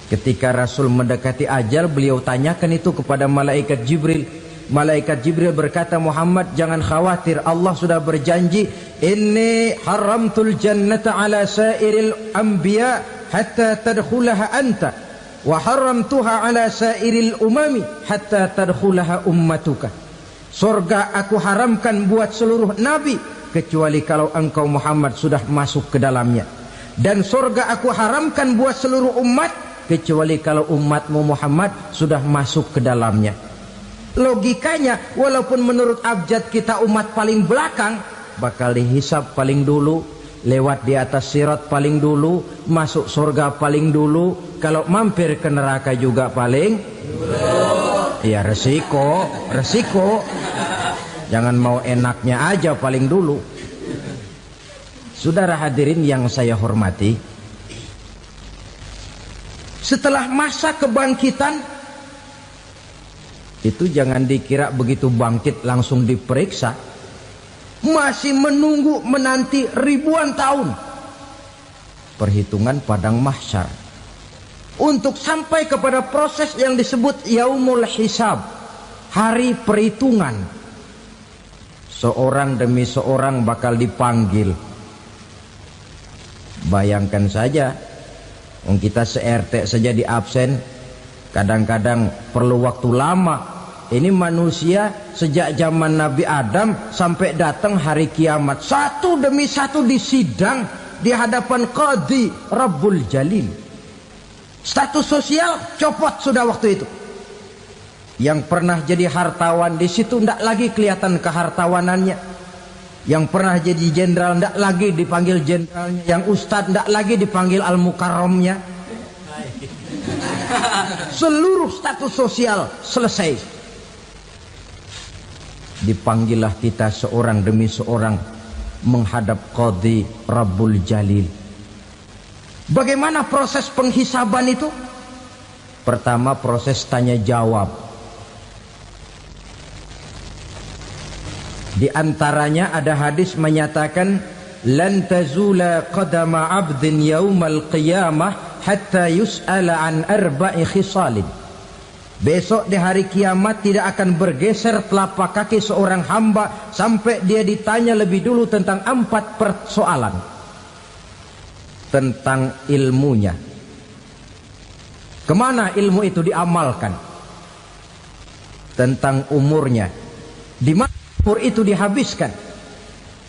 Ketika Rasul mendekati ajal, beliau tanyakan itu kepada malaikat Jibril. Malaikat Jibril berkata, Muhammad jangan khawatir, Allah sudah berjanji, inni haramtul jannata ala sairil anbiya hatta tadkhulaha anta, wa haramtuha ala sairil umami hatta tadkhulaha ummatuka. Surga aku haramkan buat seluruh nabi kecuali kalau engkau Muhammad sudah masuk ke dalamnya, dan surga aku haramkan buat seluruh umat kecuali kalau umatmu Muhammad sudah masuk ke dalamnya. Logikanya, walaupun menurut abjad kita umat paling belakang, bakal dihisap paling dulu, lewat di atas sirat paling dulu, masuk surga paling dulu, kalau mampir ke neraka juga paling dulu. Ya resiko. Jangan mau enaknya aja paling dulu. Saudara hadirin yang saya hormati, setelah masa kebangkitan itu jangan dikira begitu bangkit langsung diperiksa. Masih menunggu menanti ribuan tahun perhitungan padang mahsyar untuk sampai kepada proses yang disebut yaumul hisab, hari perhitungan. Seorang demi seorang bakal dipanggil. Bayangkan saja, kita se-RT saja di absen, kadang-kadang perlu waktu lama. Ini manusia sejak zaman Nabi Adam sampai datang hari kiamat, satu demi satu disidang di hadapan Qadhi Rabbul Jalil. Status sosial copot sudah waktu itu. Yang pernah jadi hartawan di situ tidak lagi kelihatan kehartawanannya. Yang pernah jadi jenderal tidak lagi dipanggil jenderalnya. Yang ustadz tidak lagi dipanggil al-mukarramnya. Seluruh status sosial selesai. Dipanggillah kita seorang demi seorang menghadap Qadhi Rabbul Jalil. Bagaimana proses penghisaban itu? Pertama, proses tanya jawab. Di antaranya ada hadis menyatakan, lan tazula qadama 'abdin yaumal qiyamah hatta yus'ala an arba'i khisalin. Besok di hari kiamat tidak akan bergeser telapak kaki seorang hamba sampai dia ditanya lebih dulu tentang 4 persoalan. Tentang ilmunya, kemana ilmu itu diamalkan. Tentang umurnya, di mana umur itu dihabiskan.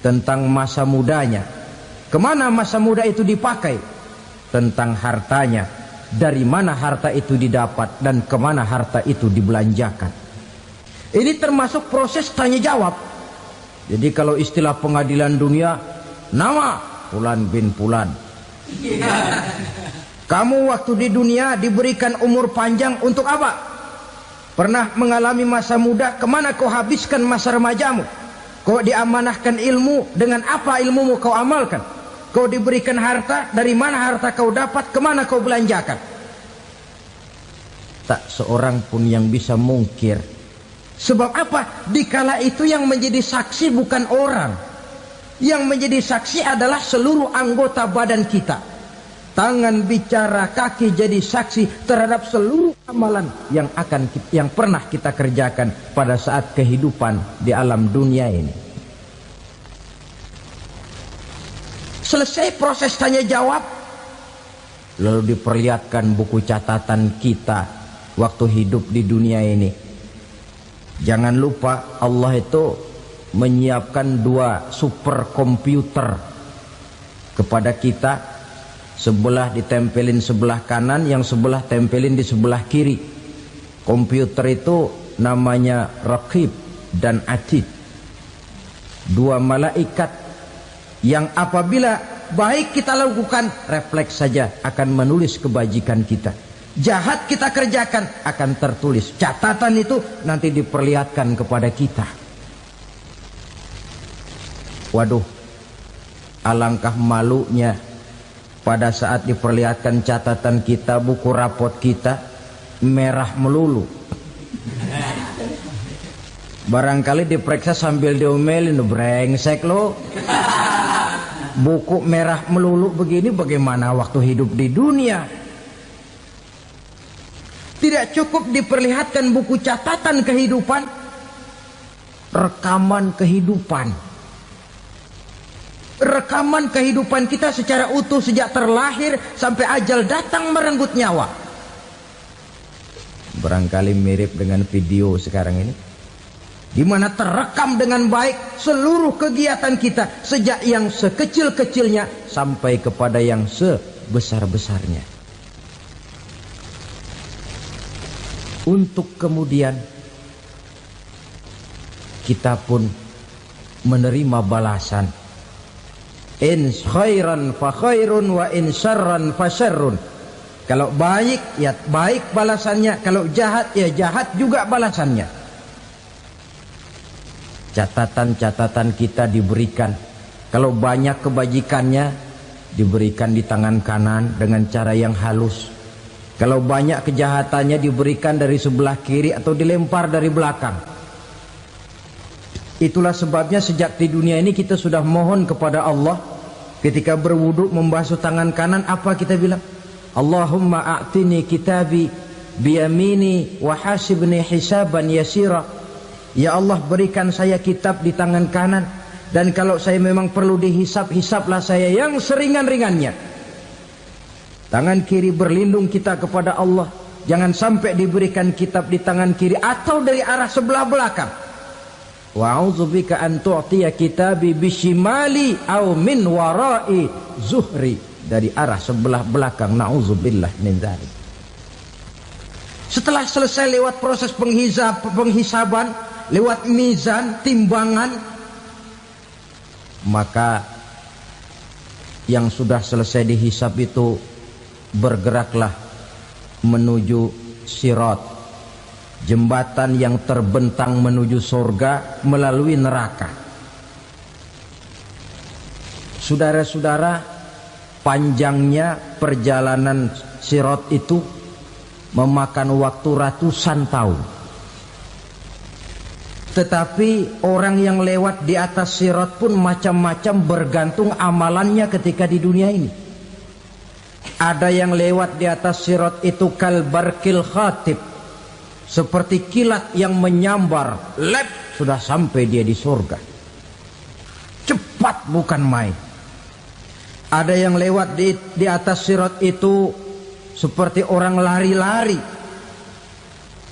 Tentang masa mudanya, kemana masa muda itu dipakai. tentang hartanya, dari mana harta itu didapat dan kemana harta itu dibelanjakan. Ini termasuk proses tanya jawab. Jadi kalau istilah pengadilan dunia, nama Fulan bin Fulan. Kamu waktu di dunia diberikan umur panjang untuk apa? Pernah mengalami masa muda, kemana kau habiskan masa remajamu? Kau diamanahkan ilmu, dengan apa ilmumu kau amalkan? Kau diberikan harta, dari mana harta kau dapat, kemana kau belanjakan? Tak seorang pun yang bisa mungkir. Sebab apa? Dikala itu yang menjadi saksi bukan orang. Yang menjadi saksi adalah seluruh anggota badan kita. Tangan bicara, kaki jadi saksi terhadap seluruh amalan yang pernah kita kerjakan pada saat kehidupan di alam dunia ini. Selesai proses tanya jawab, lalu diperlihatkan buku catatan kita waktu hidup di dunia ini. Jangan lupa Allah itu menyiapkan 2 superkomputer kepada kita. Sebelah ditempelin sebelah kanan, yang sebelah tempelin di sebelah kiri. Komputer itu namanya Raqib dan Atid. 2 malaikat yang apabila baik kita lakukan, refleks saja akan menulis kebajikan kita. Jahat kita kerjakan, akan tertulis. Catatan itu nanti diperlihatkan kepada kita. Waduh, alangkah malunya pada saat diperlihatkan catatan kita, buku rapot kita merah melulu. Barangkali diperiksa sambil diomelin, brengsek lo. Buku merah melulu begini, bagaimana waktu hidup di dunia? Tidak cukup diperlihatkan buku catatan kehidupan, rekaman kehidupan. Rekaman kehidupan kita secara utuh sejak terlahir sampai ajal datang merenggut nyawa. Barangkali mirip dengan video sekarang ini, di mana terekam dengan baik seluruh kegiatan kita, sejak yang sekecil-kecilnya sampai kepada yang sebesar-besarnya. Untuk kemudian kita pun menerima balasan. In khairan fa khairun wa in syarran fa syarrun. Kalau baik ya baik balasannya, kalau jahat ya jahat juga balasannya. Catatan-catatan kita diberikan. Kalau banyak kebajikannya diberikan di tangan kanan dengan cara yang halus. Kalau banyak kejahatannya diberikan dari sebelah kiri atau dilempar dari belakang. Itulah sebabnya sejak di dunia ini kita sudah mohon kepada Allah. Ketika berwudu membasuh tangan kanan, apa kita bilang? Allahumma a'tini kitabi biyamini wa hasibni hisaban yasira. Ya Allah, berikan saya kitab di tangan kanan, dan kalau saya memang perlu dihisap, hisaplah saya yang seringan-ringannya. Tangan kiri berlindung kita kepada Allah. Jangan sampai diberikan kitab di tangan kiri atau dari arah sebelah belakang. Wa a'udzubika an tu'tiya kitabi bishimali aw min wara'i zuhri, dari arah sebelah belakang. Na'udzubillah min dzalik. Setelah selesai lewat proses penghisaban, lewat mizan, timbangan, maka yang sudah selesai dihisab itu bergeraklah menuju sirat, jembatan yang terbentang menuju surga melalui neraka. Saudara-saudara, panjangnya perjalanan sirat itu memakan waktu ratusan tahun. Tetapi orang yang lewat di atas sirat pun macam-macam, bergantung amalannya ketika di dunia ini. Ada yang lewat di atas sirat itu kal barkil khatib, seperti kilat yang menyambar, lep, sudah sampai dia di surga. Cepat bukan main. Ada yang lewat di atas sirat itu seperti orang lari-lari.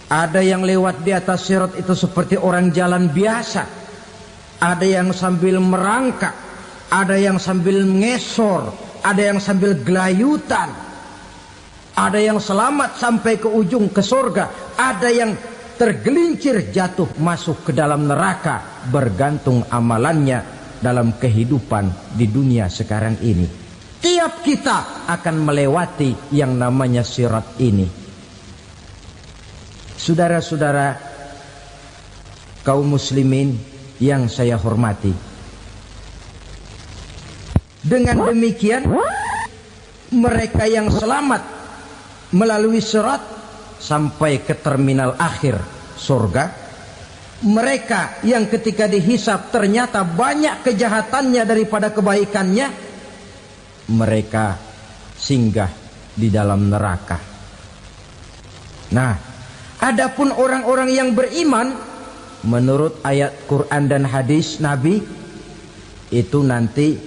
Ada yang lewat di atas sirat itu seperti orang jalan biasa. Ada yang sambil merangkak, ada yang sambil ngesor, ada yang sambil gelayutan, ada yang selamat sampai ke ujung ke surga, ada yang tergelincir jatuh masuk ke dalam neraka, bergantung amalannya dalam kehidupan di dunia sekarang ini. Tiap kita akan melewati yang namanya sirat ini. Saudara-saudara kaum muslimin yang saya hormati, dengan demikian mereka yang selamat melalui sirat sampai ke terminal akhir surga, mereka yang ketika dihisab ternyata banyak kejahatannya daripada kebaikannya, mereka singgah di dalam neraka. Nah, adapun orang-orang yang beriman menurut ayat Quran dan hadis Nabi itu nanti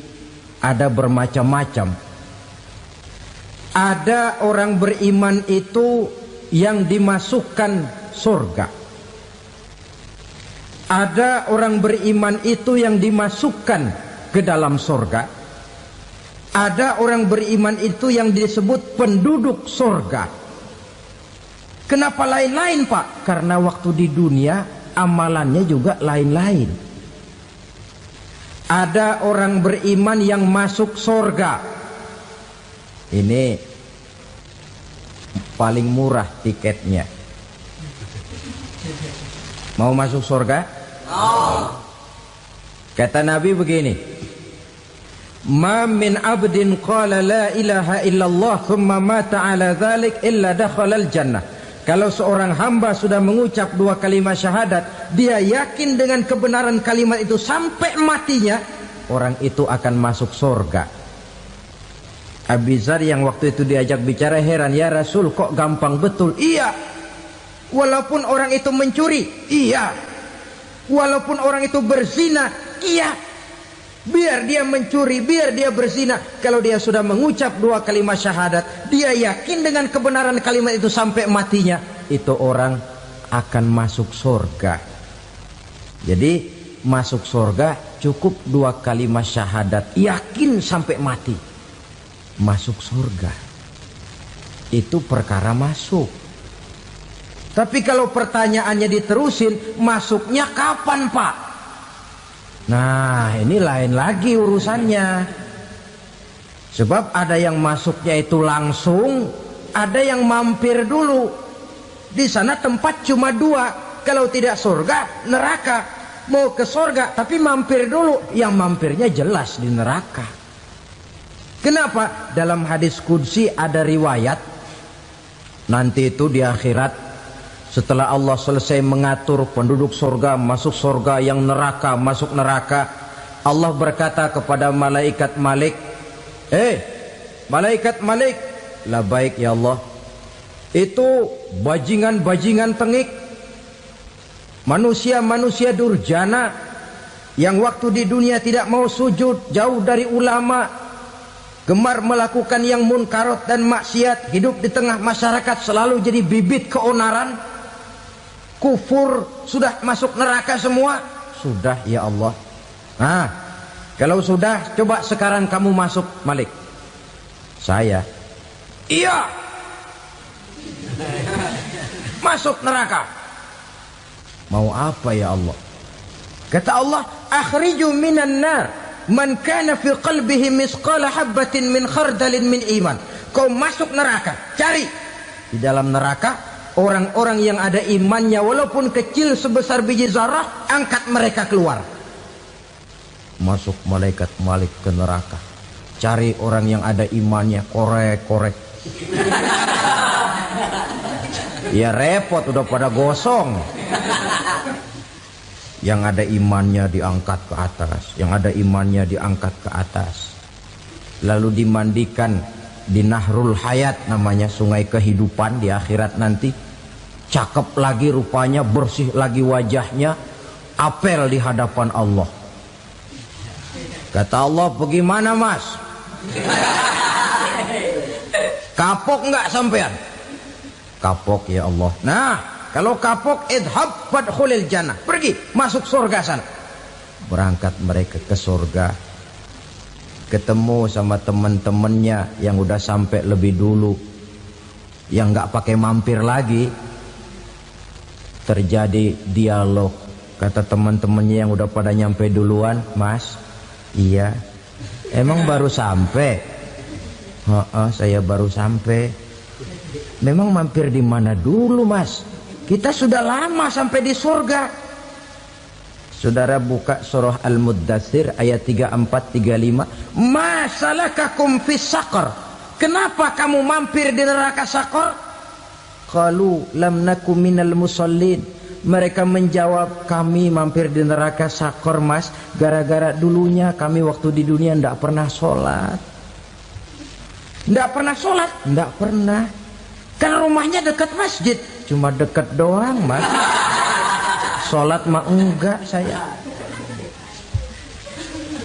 ada bermacam-macam. Ada orang beriman itu yang dimasukkan surga. Ada orang beriman itu yang dimasukkan ke dalam surga. Ada orang beriman itu yang disebut penduduk surga. Kenapa lain-lain, Pak? Karena waktu di dunia amalannya juga lain-lain. Ada orang beriman yang masuk surga. Ini paling murah tiketnya. Mau masuk surga? Kata Nabi begini, ma min abdin qala la ilaha illallah thumma mata ala dhalik illa dakhalal jannah. Kalau seorang hamba sudah mengucap dua kalimat syahadat, dia yakin dengan kebenaran kalimat itu sampai matinya, orang itu akan masuk surga. Abi Dzar yang waktu itu diajak bicara heran, ya Rasul kok gampang betul? Iya. Walaupun orang itu mencuri, iya. Walaupun orang itu berzina, iya. Biar dia mencuri, biar dia berzina, kalau dia sudah mengucap dua kalimat syahadat, dia yakin dengan kebenaran kalimat itu sampai matinya, itu orang akan masuk surga. Jadi masuk surga cukup dua kalimat syahadat, yakin sampai mati, masuk surga. Itu perkara masuk. Tapi kalau pertanyaannya diterusin, masuknya kapan, Pak? Nah, ini lain lagi urusannya. Sebab ada yang masuknya itu langsung, ada yang mampir dulu. Di sana tempat cuma dua, kalau tidak surga, neraka. Mau ke surga tapi mampir dulu, yang mampirnya jelas di neraka. Kenapa? Dalam hadis qudsi ada riwayat, nanti itu di akhirat, setelah Allah selesai mengatur penduduk surga masuk surga, yang neraka masuk neraka, Allah berkata kepada malaikat Malik, malaikat Malik, labaik ya Allah. Itu bajingan-bajingan tengik, manusia-manusia durjana yang waktu di dunia tidak mau sujud, jauh dari ulama, gemar melakukan yang munkarat dan maksiat, hidup di tengah masyarakat selalu jadi bibit keonaran, kufur, sudah masuk neraka semua. Sudah ya Allah. Nah, kalau sudah, coba sekarang kamu masuk, Malik. Saya, iya, masuk neraka. Mau apa ya Allah? Kata Allah, akhriju minan nar man kana fi qalbihi misqala habbatin min khardalin min iman. Kau masuk neraka, cari di dalam neraka orang-orang yang ada imannya walaupun kecil sebesar biji zarah, angkat mereka keluar. Masuk malaikat Malik ke neraka, cari orang yang ada imannya, korek-korek. Ya repot, udah pada gosong. Yang ada imannya diangkat ke atas, yang ada imannya diangkat ke atas, lalu dimandikan di Nahrul Hayat, namanya sungai kehidupan di akhirat nanti. Cakep lagi rupanya, bersih lagi wajahnya, apel di hadapan Allah. Kata Allah, bagaimana mas? Kapok nggak sampean? Kapok ya Allah. Nah, kalau kapok, idhab fadkhulil jannah, pergi masuk surga sana. Berangkat mereka ke surga. ketemu sama teman-temannya yang udah sampai lebih dulu, yang nggak pakai mampir lagi. Terjadi dialog. Kata teman-temannya yang udah pada nyampe duluan, Mas, iya, emang baru sampai? Saya baru sampai. Memang mampir di mana dulu, Mas? Kita sudah lama sampai di surga. Saudara buka surah Al-Muddatsir ayat 34-35. Ma salakakum fis saqar? Kenapa kamu mampir di neraka Saqar? Qalu lam naku minal musallin. Mereka menjawab, kami mampir di neraka Saqar, Mas, gara-gara dulunya kami waktu di dunia ndak pernah sholat. Ndak pernah sholat? Ndak pernah. Kan rumahnya dekat masjid. Cuma dekat doang, Mas. Sholat mah enggak saya.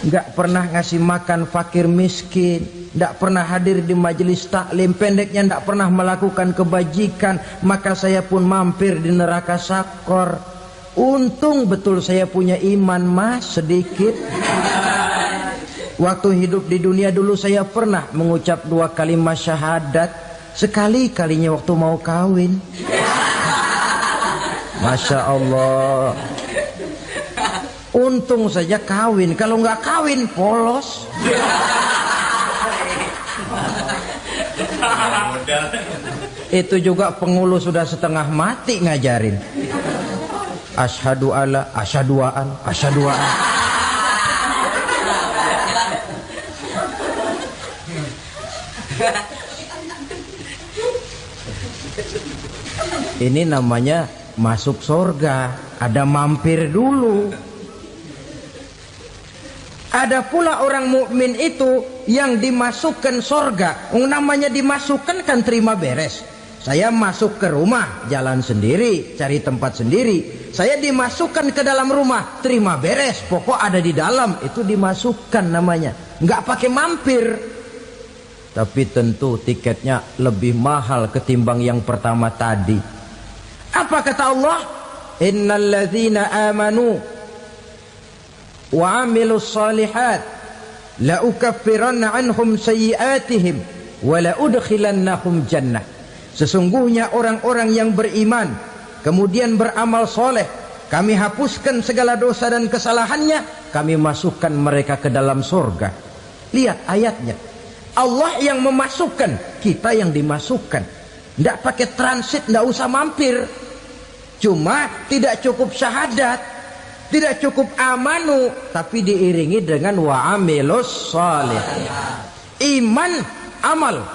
Enggak pernah ngasih makan fakir miskin, enggak pernah hadir di majelis taklim, pendeknya enggak pernah melakukan kebajikan, maka saya pun mampir di neraka Saqar. Untung betul saya punya iman, Mas, sedikit. Waktu hidup di dunia dulu saya pernah mengucap 2 kalimat syahadat, sekali-kalinya waktu mau kawin. Masya Allah. Untung saja kawin. Kalau nggak kawin polos. Itu juga pengulu sudah setengah mati ngajarin. Asyhadu alla, asyaduaan, asyaduaan. Ini namanya masuk surga, ada mampir dulu. Ada pula orang mukmin itu yang dimasukkan surga. Namanya dimasukkan kan terima beres. Saya masuk ke rumah, jalan sendiri, cari tempat sendiri. Saya dimasukkan ke dalam rumah, terima beres, pokok ada di dalam, itu dimasukkan namanya. Nggak pakai mampir. Tapi tentu tiketnya lebih mahal ketimbang yang pertama tadi. Apa kata Allah? Innal ladzina amanu wa 'amilus shalihat la ukaffiranna 'anhum sayyi'atihim wa la udkhilannahum jannah. Sesungguhnya orang-orang yang beriman kemudian beramal soleh, kami hapuskan segala dosa dan kesalahannya, kami masukkan mereka ke dalam surga. Lihat ayatnya. Allah yang memasukkan, kita yang dimasukkan. Tidak pakai transit, tidak usah mampir. Cuma tidak cukup syahadat, tidak cukup amanu, tapi diiringi dengan wa'amilus salih. Iman, amal.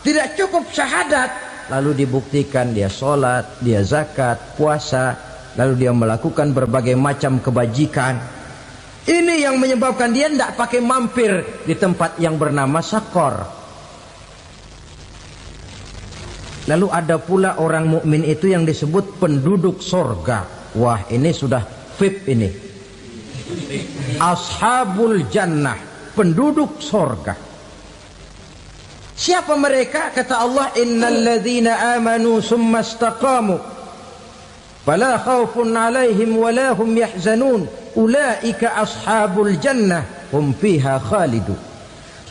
Tidak cukup syahadat, lalu dibuktikan dia sholat, dia zakat, puasa, lalu dia melakukan berbagai macam kebajikan. Ini yang menyebabkan dia tidak pakai mampir di tempat yang bernama Saqar. Lalu ada pula orang mukmin itu yang disebut penduduk surga. Wah, ini sudah VIP ini. Ashabul jannah, penduduk surga. Siapa mereka? Kata Allah, innal ladzina amanu summa istaqamu fala khaufun 'alaihim wala hum yahzanun ulaika ashabul jannah hum fiha khalidun.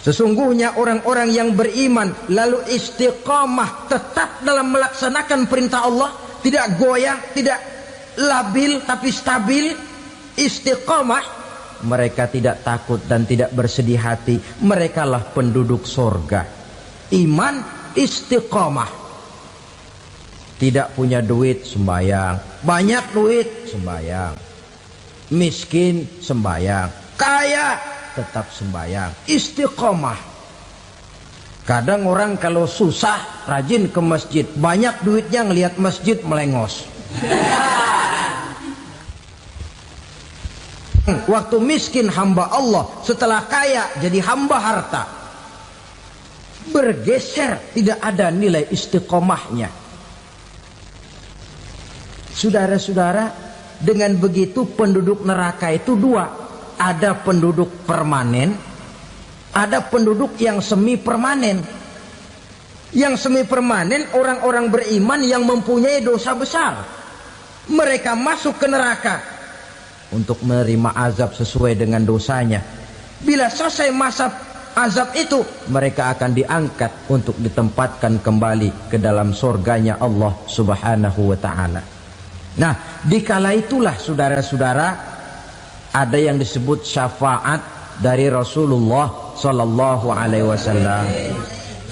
Sesungguhnya orang-orang yang beriman lalu istiqamah, tetap dalam melaksanakan perintah Allah, tidak goyang, tidak labil tapi stabil, istiqamah, mereka tidak takut dan tidak bersedih hati. Merekalah penduduk surga. Iman, istiqamah. Tidak punya duit, sembayang. Banyak duit, sembayang. Miskin, sembayang. Kaya, tetap sembayang. Istiqamah. Kadang orang kalau susah rajin ke masjid, banyak duitnya ngelihat masjid melengos. Waktu miskin hamba Allah, setelah kaya jadi hamba harta. Bergeser, tidak ada nilai istiqomahnya. Saudara-saudara, dengan begitu penduduk neraka itu dua. Ada penduduk permanen, ada penduduk yang semi permanen. Yang semi permanen orang-orang beriman yang mempunyai dosa besar. Mereka masuk ke neraka untuk menerima azab sesuai dengan dosanya. Bila selesai masa azab itu, mereka akan diangkat untuk ditempatkan kembali ke dalam surganya Allah Subhanahu wa ta'ala. Nah, dikala itulah saudara-saudara, ada yang disebut syafaat dari Rasulullah Sallallahu Alaihi Wasallam.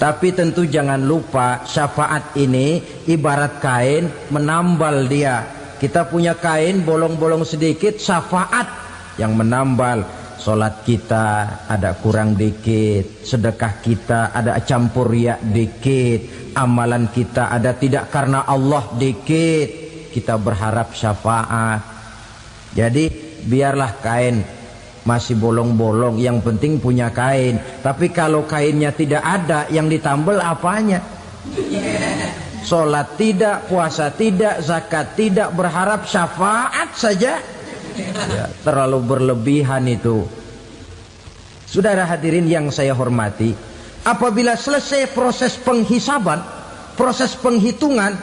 Tapi tentu jangan lupa, syafaat ini ibarat kain menambal dia. Kita punya kain bolong-bolong sedikit, syafaat yang menambal. Solat kita ada kurang dikit, sedekah kita ada campur riak dikit, amalan kita ada tidak karena Allah dikit, kita berharap syafaat. Jadi biarlah kain masih bolong-bolong, yang penting punya kain. Tapi kalau kainnya tidak ada, yang ditambal apanya? Solat tidak, puasa tidak, zakat tidak, berharap syafaat saja. Ya, terlalu berlebihan itu. Saudara hadirin yang saya hormati, apabila selesai proses penghisaban, proses penghitungan,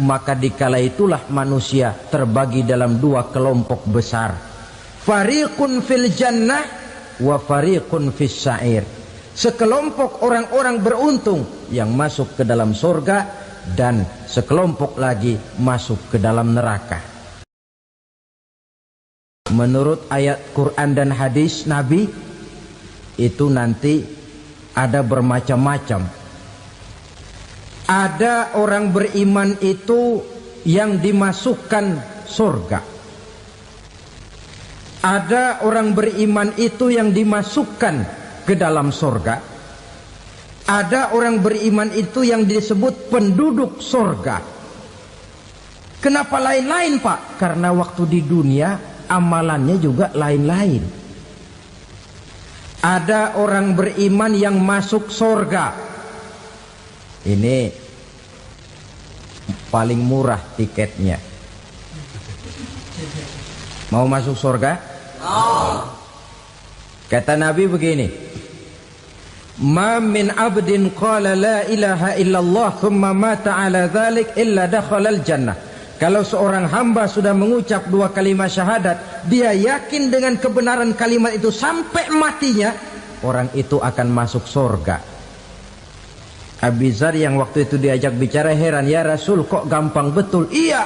maka dikala itulah manusia terbagi dalam dua kelompok besar. Fariqun fil jannah wa fariqun fis sa'ir. Sekelompok orang-orang beruntung yang masuk ke dalam surga, dan sekelompok lagi masuk ke dalam neraka. Menurut ayat Quran dan hadis Nabi, itu nanti ada bermacam-macam. Ada orang beriman itu yang dimasukkan surga. Ada orang beriman itu yang dimasukkan ke dalam surga. Ada orang beriman itu yang disebut penduduk surga. Kenapa lain-lain, Pak? Karena waktu di dunia amalannya juga lain-lain. Ada orang beriman yang masuk surga. Ini paling murah tiketnya. Mau masuk surga? Kata Nabi begini, ma min abdin qala la ilaha illallah thumma mata ala dhalik illa dakhalal jannah. Kalau seorang hamba sudah mengucap dua kalimat syahadat, dia yakin dengan kebenaran kalimat itu sampai matinya, orang itu akan masuk surga. Abi Dzar yang waktu itu diajak bicara heran, ya Rasul kok gampang betul? Iya.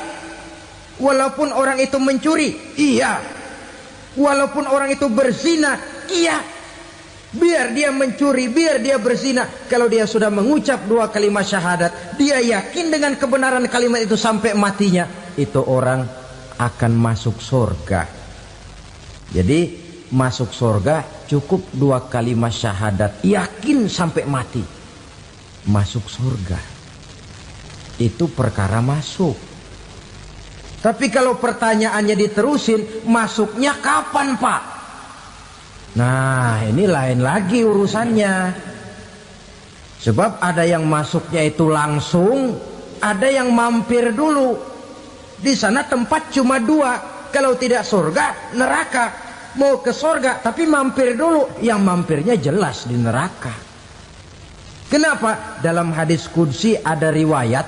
Walaupun orang itu mencuri, iya. Walaupun orang itu berzina, iya. Biar dia mencuri, biar dia berzina, kalau dia sudah mengucap dua kalimat syahadat, dia yakin dengan kebenaran kalimat itu sampai matinya, itu orang akan masuk surga. Jadi masuk surga cukup dua kalimat syahadat, yakin sampai mati, masuk surga. Itu perkara masuk. Tapi kalau pertanyaannya diterusin, masuknya kapan, Pak? Nah, ini lain lagi urusannya. Sebab ada yang masuknya itu langsung, ada yang mampir dulu. Di sana tempat cuma dua, kalau tidak surga, neraka. Mau ke surga tapi mampir dulu, yang mampirnya jelas di neraka. Kenapa? Dalam hadis qudsi ada riwayat,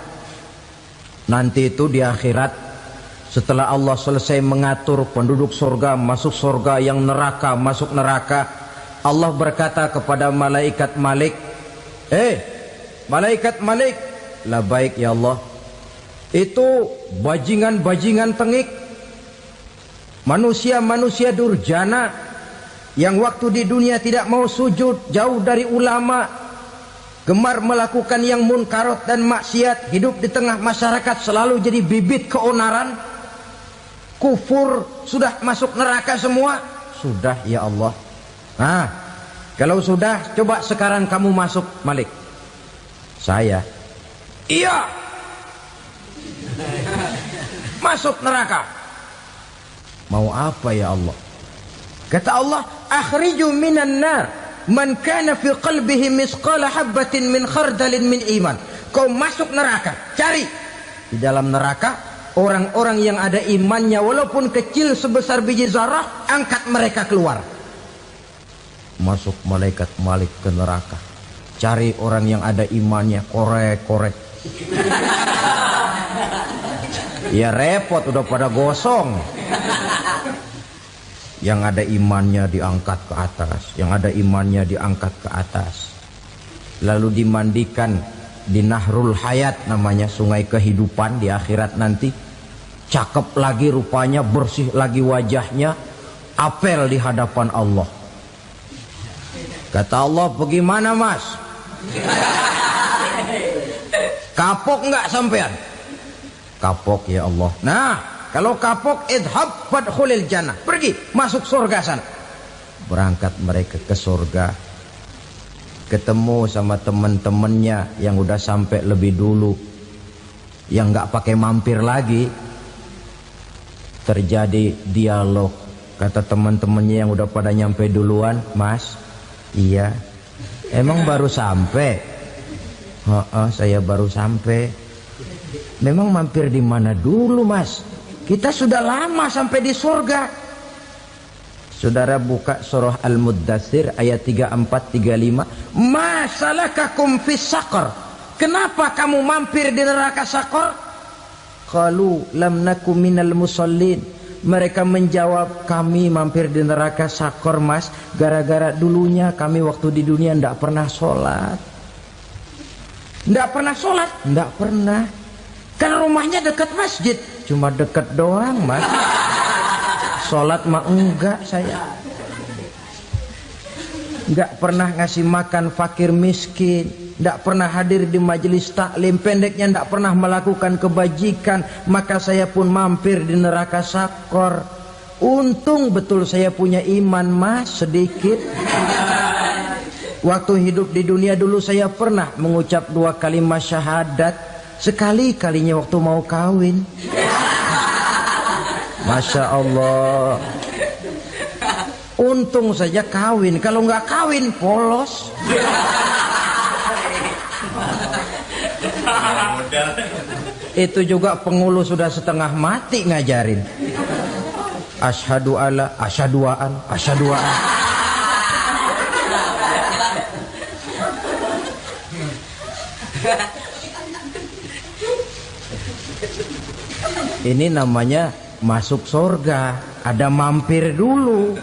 nanti itu di akhirat, setelah Allah selesai mengatur penduduk surga masuk surga, yang neraka masuk neraka, Allah berkata kepada malaikat Malik, malaikat Malik, labaik ya Allah. Itu bajingan-bajingan tengik, manusia-manusia durjana yang waktu di dunia tidak mau sujud, jauh dari ulama, gemar melakukan yang munkarat dan maksiat, hidup di tengah masyarakat selalu jadi bibit keonaran, kufur, sudah masuk neraka semua. Sudah ya Allah. Nah, kalau sudah, coba sekarang kamu masuk, Malik. Saya, iya, masuk neraka. Mau apa ya Allah? Kata Allah, akhriju minan nar man kana fi qalbihi misqala habbatin min khardalin min iman. Kau masuk neraka, cari di dalam neraka orang-orang yang ada imannya walaupun kecil sebesar biji zarah, angkat mereka keluar. Masuk malaikat Malik ke neraka, cari orang yang ada imannya, korek-korek. Ya repot, udah pada gosong. Yang ada imannya diangkat ke atas, yang ada imannya diangkat ke atas. Lalu dimandikan di Nahrul Hayat, namanya sungai kehidupan di akhirat nanti. Cakep lagi rupanya, bersih lagi wajahnya, apel di hadapan Allah. Kata Allah, bagaimana mas? Kapok nggak sampean? Kapok ya Allah. Nah, kalau kapok, idhab fadkhulil jannah, pergi masuk surga sana. Berangkat mereka ke surga, ketemu sama teman-temannya yang udah sampai lebih dulu, yang nggak pakai mampir lagi. Terjadi dialog. Kata teman-temannya yang udah pada nyampe duluan, mas, iya, emang baru sampai? Saya baru sampai. Memang mampir di mana dulu mas? Kita sudah lama sampai di surga. Saudara buka surah Al-Muddathir ayat 34-35. Ma salakakum fis saqar? Kenapa kamu mampir di neraka Saqar? Qalu lam nakum minal musallin. Mereka menjawab, kami mampir di neraka Saqar mas, gara-gara dulunya kami waktu di dunia tidak pernah sholat. Tidak pernah sholat? Tidak pernah. Kan rumahnya dekat masjid, cuma dekat doang mas. Sholat mah enggak saya. Enggak pernah ngasih makan fakir miskin, enggak pernah hadir di majelis taklim, pendeknya enggak pernah melakukan kebajikan. Maka saya pun mampir di neraka Saqar. Untung betul saya punya iman mas, sedikit. Waktu hidup di dunia dulu saya pernah mengucap 2 kalimat syahadat, sekali-kalinya waktu mau kawin. Masya Allah. Untung saja kawin, kalau nggak kawin polos. Itu juga pengulu sudah setengah mati ngajarin. Asyhadu alla, asyaduaan, asyaduaan. Ini namanya masuk surga, ada mampir dulu.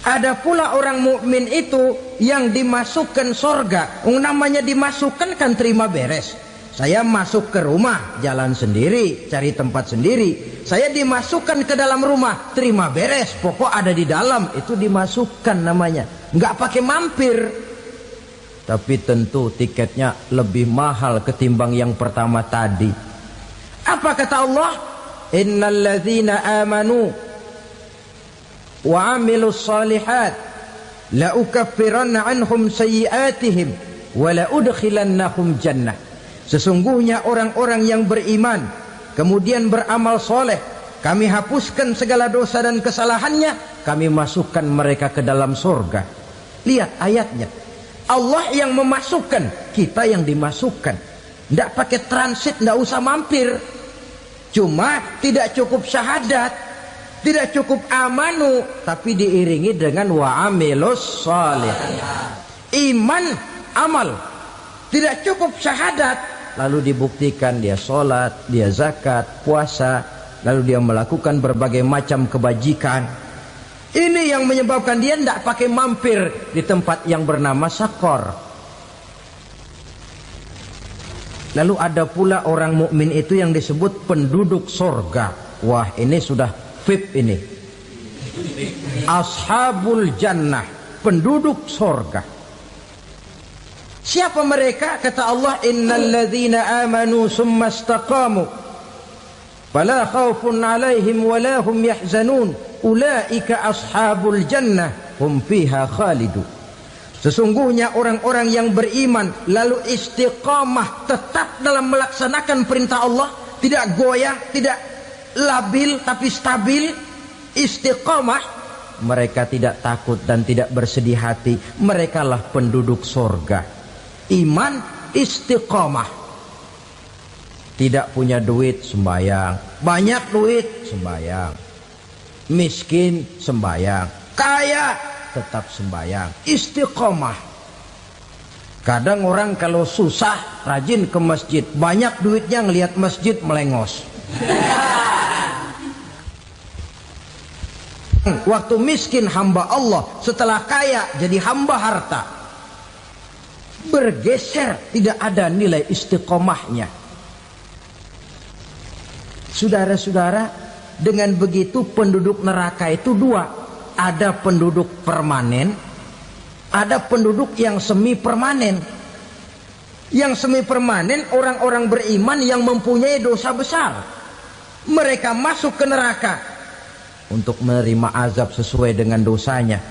Ada pula orang mukmin itu yang dimasukkan surga. Namanya dimasukkan kan terima beres. Saya masuk ke rumah, jalan sendiri, cari tempat sendiri. Saya dimasukkan ke dalam rumah, terima beres, pokok ada di dalam, itu dimasukkan namanya. Nggak pakai mampir. Tapi tentu tiketnya lebih mahal ketimbang yang pertama tadi. Apa kata Allah? Innal ladzina amanu wa amilus salihat la ukaffiranna anhum sayyi'atihim wa la udkhilannahum jannah. Sesungguhnya orang-orang yang beriman kemudian beramal soleh, kami hapuskan segala dosa dan kesalahannya, kami masukkan mereka ke dalam surga. Lihat ayatnya, Allah yang memasukkan, kita yang dimasukkan. Tidak pakai transit, tidak usah mampir. Cuma tidak cukup syahadat, tidak cukup amanu, tapi diiringi dengan wa'amilus salih. Iman, amal. Tidak cukup syahadat, lalu dibuktikan dia sholat, dia zakat, puasa, lalu dia melakukan berbagai macam kebajikan. Ini yang menyebabkan dia tidak pakai mampir di tempat yang bernama Saqar. Lalu ada pula orang mukmin itu yang disebut penduduk surga. Wah, ini sudah VIP ini. Ashabul jannah, penduduk surga. Siapa mereka? Kata Allah, innal ladzina amanu summa istaqamu fala khaufun 'alaihim wala hum yahzanun ulaika ashabul jannah hum fiha khalidun. Sesungguhnya orang-orang yang beriman lalu istiqamah, tetap dalam melaksanakan perintah Allah, tidak goyah, tidak labil tapi stabil, istiqamah, mereka tidak takut dan tidak bersedih hati. Merekalah penduduk surga. Iman, istiqamah. Tidak punya duit, sembayang. Banyak duit, sembayang. Miskin, sembayang. Kaya, tetap sembahyang, istiqomah. Kadang orang kalau susah rajin ke masjid, banyak duitnya ngelihat masjid melengos. waktu miskin hamba Allah, setelah kaya jadi hamba harta. Bergeser, tidak ada nilai istiqomahnya. Saudara-saudara, dengan begitu penduduk neraka itu dua. Ada penduduk permanen, ada penduduk yang semi permanen. Yang semi permanen orang-orang beriman yang mempunyai dosa besar. Mereka masuk ke neraka untuk menerima azab sesuai dengan dosanya.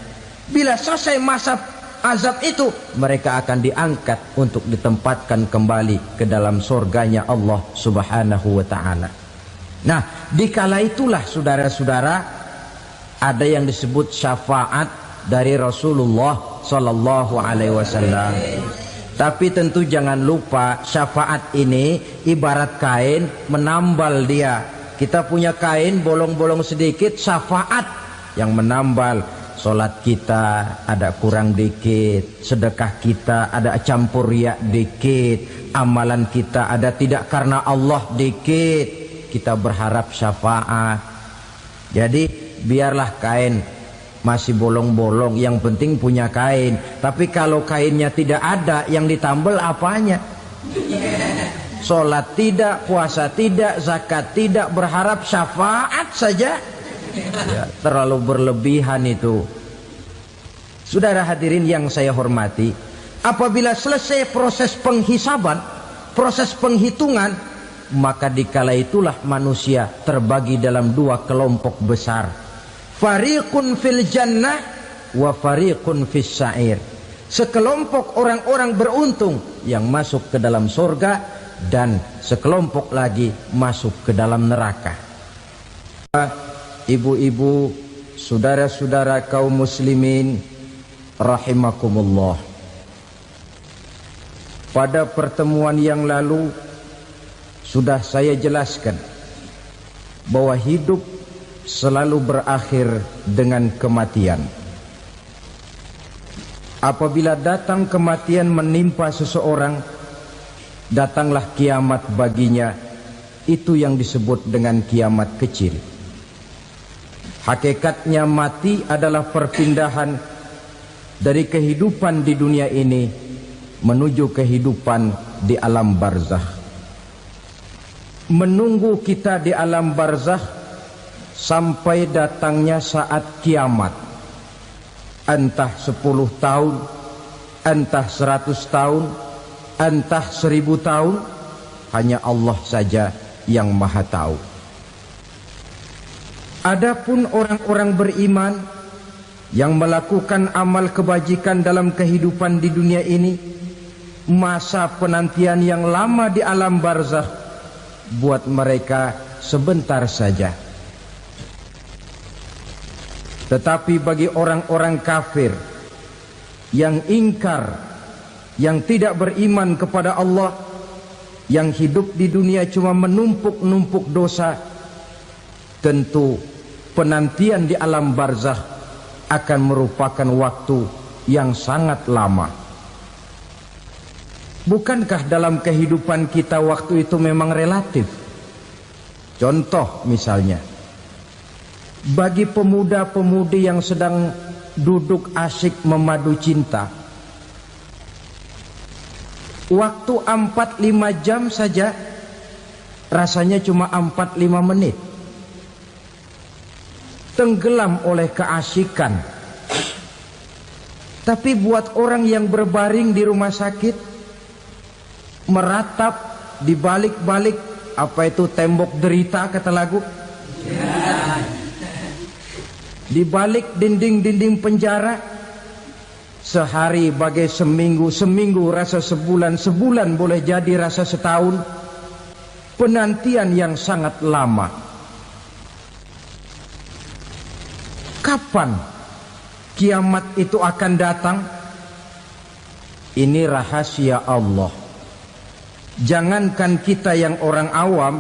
Bila selesai masa azab itu, mereka akan diangkat untuk ditempatkan kembali ke dalam surganya Allah Subhanahu wa ta'ala. Nah, dikala itulah saudara-saudara, ada yang disebut syafaat dari Rasulullah Sallallahu Alaihi Wasallam. Tapi tentu jangan lupa, syafaat ini ibarat kain menambal dia. Kita punya kain bolong-bolong sedikit, syafaat yang menambal. Solat kita ada kurang dikit, sedekah kita ada campur riak dikit, amalan kita ada tidak karena Allah dikit. Kita berharap syafaat. Jadi biarlah kain masih bolong-bolong, yang penting punya kain. Tapi kalau kainnya tidak ada, yang ditambal apanya? Sholat tidak, puasa tidak, zakat tidak, berharap syafaat saja. Ya, terlalu berlebihan itu. Saudara hadirin yang saya hormati, apabila selesai proses penghisaban, proses penghitungan, maka dikala itulah manusia terbagi dalam dua kelompok besar. Fariqun fil jannah wa fariqun fis sa'ir. Sekelompok orang-orang beruntung yang masuk ke dalam surga, dan sekelompok lagi masuk ke dalam neraka. Ibu-ibu, saudara-saudara kaum muslimin rahimakumullah. Pada pertemuan yang lalu sudah saya jelaskan bahwa hidup selalu berakhir dengan kematian. Apabila datang kematian menimpa seseorang, datanglah kiamat baginya. Itu yang disebut dengan kiamat kecil. Hakikatnya mati adalah perpindahan dari kehidupan di dunia ini menuju kehidupan di alam barzakh. Menunggu kita di alam barzakh sampai datangnya saat kiamat. Entah 10 tahun, entah 100 tahun, entah 1000 tahun, hanya Allah saja yang maha tahu. Adapun orang-orang beriman yang melakukan amal kebajikan dalam kehidupan di dunia ini, masa penantian yang lama di alam barzakh buat mereka sebentar saja. Tetapi bagi orang-orang kafir yang ingkar, yang tidak beriman kepada Allah, yang hidup di dunia cuma menumpuk-numpuk dosa, tentu penantian di alam barzakh akan merupakan waktu yang sangat lama. Bukankah dalam kehidupan kita waktu itu memang relatif? Contoh misalnya, bagi pemuda-pemudi yang sedang duduk asyik memadu cinta, waktu 4-5 jam saja rasanya cuma 4-5 menit. Tenggelam oleh keasikan. Tapi buat orang yang berbaring di rumah sakit, meratap di balik-balik apa itu tembok derita kata lagu, di balik dinding-dinding penjara, sehari bagai seminggu, seminggu rasa sebulan, sebulan boleh jadi rasa setahun. Penantian yang sangat lama. Kapan kiamat itu akan datang? Ini rahasia Allah. Jangankan kita yang orang awam,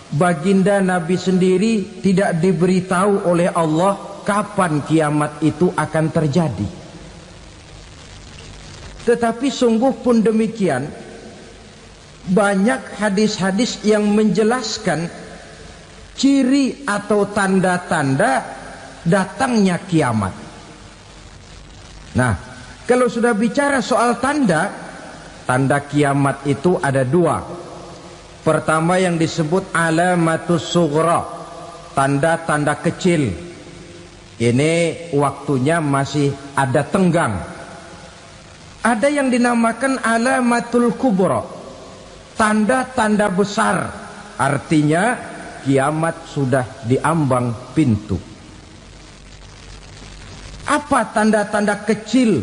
baginda Nabi sendiri tidak diberitahu oleh Allah kapan kiamat itu akan terjadi. Tetapi sungguh pun demikian, banyak hadis-hadis yang menjelaskan ciri atau tanda-tanda datangnya kiamat. Nah, kalau sudah bicara soal tanda kiamat itu ada dua. Pertama yang disebut alamatus sughra, tanda-tanda kecil. Ini waktunya masih ada tenggang. Ada yang dinamakan alamatul kubra, tanda-tanda besar. Artinya kiamat sudah diambang pintu. Apa tanda-tanda kecil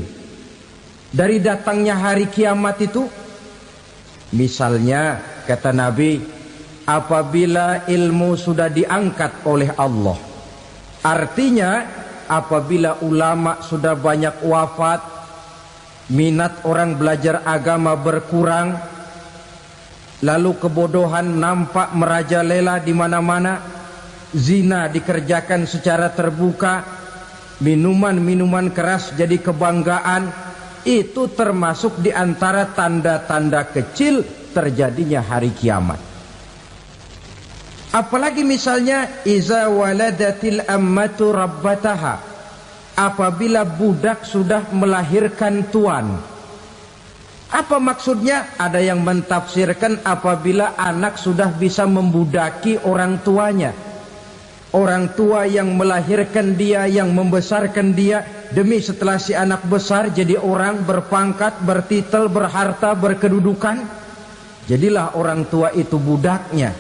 dari datangnya hari kiamat itu? Misalnya kata Nabi, apabila ilmu sudah diangkat oleh Allah. Artinya apabila ulama sudah banyak wafat, minat orang belajar agama berkurang, lalu kebodohan nampak merajalela di mana-mana, zina dikerjakan secara terbuka, minuman-minuman keras jadi kebanggaan, itu termasuk di antara tanda-tanda kecil terjadinya hari kiamat. Apalagi misalnya iza waladatil ammatu rabbataha, apabila budak sudah melahirkan tuan. Apa maksudnya? Ada yang mentafsirkan apabila anak sudah bisa membudaki orang tuanya. Orang tua yang melahirkan dia, yang membesarkan dia, demi setelah si anak besar jadi orang berpangkat, bertitel, berharta, berkedudukan, jadilah orang tua itu budaknya.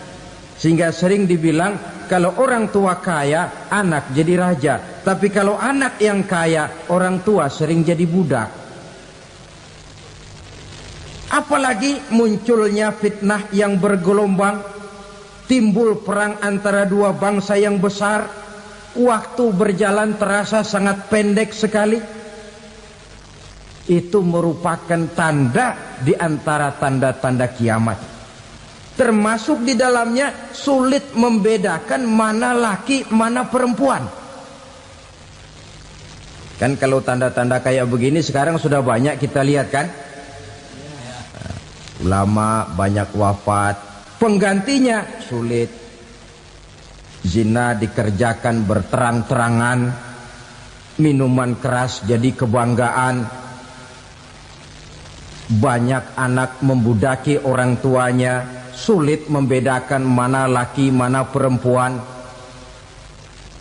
Sehingga sering dibilang kalau orang tua kaya, anak jadi raja. Tapi kalau anak yang kaya, orang tua sering jadi budak. Apalagi munculnya fitnah yang bergelombang, timbul perang antara dua bangsa yang besar, waktu berjalan terasa sangat pendek sekali. Itu merupakan tanda di antara tanda-tanda kiamat. Termasuk di dalamnya sulit membedakan mana laki, mana perempuan. Kan kalau tanda-tanda kayak begini sekarang sudah banyak kita lihat kan. Ulama banyak wafat, penggantinya sulit. Zina dikerjakan berterang-terangan, minuman keras jadi kebanggaan, banyak anak membudaki orang tuanya, sulit membedakan mana laki mana perempuan.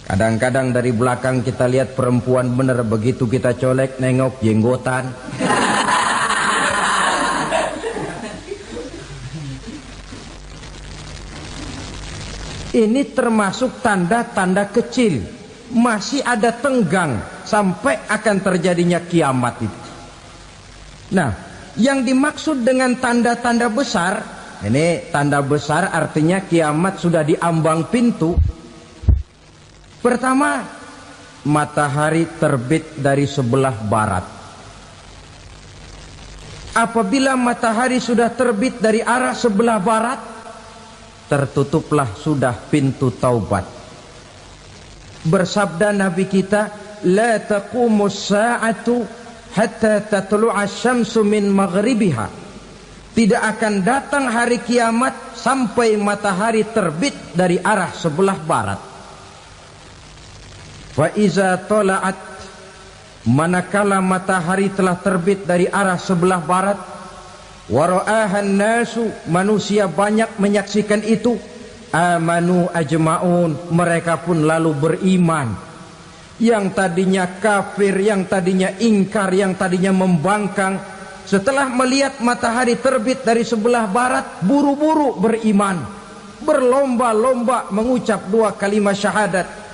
Kadang-kadang dari belakang kita lihat perempuan bener, begitu kita colek nengok jenggotan. Ini termasuk tanda-tanda kecil, masih ada tenggang sampai akan terjadinya kiamat itu. Nah, yang dimaksud dengan tanda-tanda besar, ini tanda besar artinya kiamat sudah diambang pintu. Pertama, matahari terbit dari sebelah barat. Apabila matahari sudah terbit dari arah sebelah barat, tertutuplah sudah pintu taubat. Bersabda Nabi kita, la taqumus sa'atu hatta tatlu'a syamsu min maghribiha. Tidak akan datang hari kiamat sampai matahari terbit dari arah sebelah barat. Wa iza tala'at, manakala matahari telah terbit dari arah sebelah barat, wara'ahan nasu, manusia banyak menyaksikan itu, amanu ajma'un, mereka pun lalu beriman. Yang tadinya kafir, yang tadinya ingkar, yang tadinya membangkang, setelah melihat matahari terbit dari sebelah barat, buru-buru beriman, berlomba-lomba mengucap dua kalimat syahadat.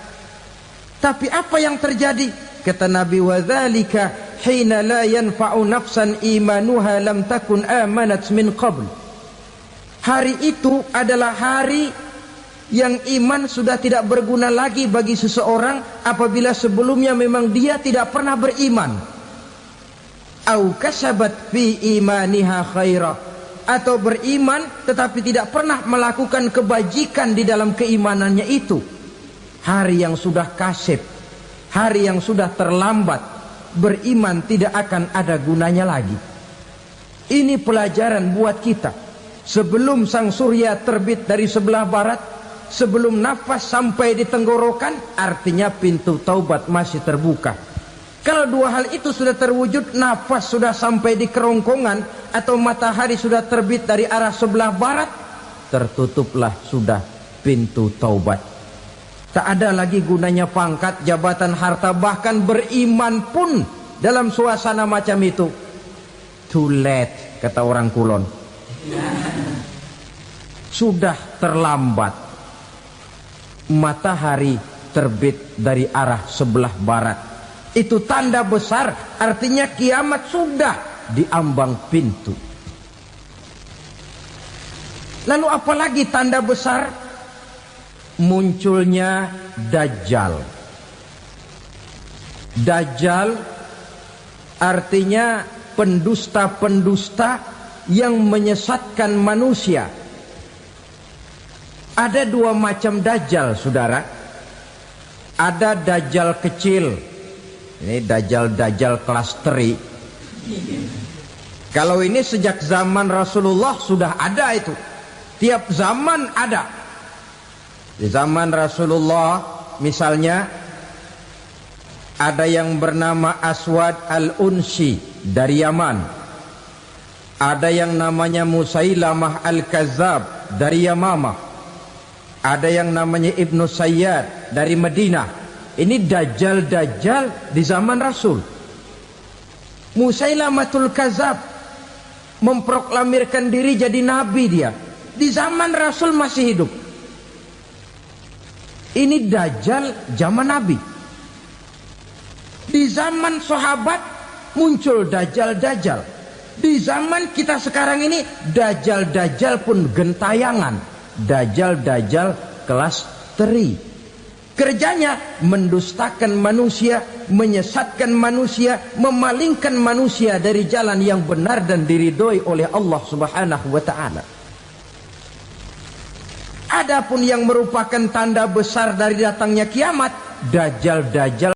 Tapi apa yang terjadi? Kata Nabi, wadzalika hina la yanfa'u nafsan imanuha lam takun amanat min qabl. Hari itu adalah hari yang iman sudah tidak berguna lagi bagi seseorang apabila sebelumnya memang dia tidak pernah beriman. Au kasabat fi imaniha khaira, atau beriman tetapi tidak pernah melakukan kebajikan di dalam keimanannya itu. Hari yang sudah kasib, hari yang sudah terlambat, beriman tidak akan ada gunanya lagi. Ini pelajaran buat kita. Sebelum sang surya terbit dari sebelah barat, sebelum nafas sampai di tenggorokan, artinya pintu taubat masih terbuka. Kalau dua hal itu sudah terwujud, nafas sudah sampai di kerongkongan atau matahari sudah terbit dari arah sebelah barat, tertutuplah sudah pintu taubat. Tak ada lagi gunanya pangkat, jabatan, harta, bahkan beriman pun dalam suasana macam itu. Too late, kata orang Kulon. Sudah terlambat. Matahari terbit dari arah sebelah barat. Itu tanda besar, artinya kiamat sudah diambang pintu. Lalu apalagi tanda besar? Munculnya Dajjal. Dajjal artinya pendusta-pendusta yang menyesatkan manusia. Ada dua macam Dajjal, saudara. Ada Dajjal kecil. Ini Dajjal kelas teri. Kalau ini sejak zaman Rasulullah sudah ada itu. Tiap zaman ada. Di zaman Rasulullah misalnya ada yang bernama Aswad al-Unsi dari Yaman. Ada yang namanya Musailamah al-Kazzab dari Yamamah. Ada yang namanya Ibnu Sayyad dari Madinah. Ini Dajjal-Dajjal di zaman Rasul. Musailamatul Kazzab memproklamirkan diri jadi nabi dia. Di zaman Rasul masih hidup. Ini Dajjal zaman Nabi. Di zaman sahabat muncul Dajjal-Dajjal. Di zaman kita sekarang ini Dajjal-Dajjal pun gentayangan. Dajjal-Dajjal kelas teri. Kerjanya mendustakan manusia, menyesatkan manusia, memalingkan manusia dari jalan yang benar dan diridhoi oleh Allah Subhanahu wa taala. Adapun yang merupakan tanda besar dari datangnya kiamat, Dajjal-Dajjal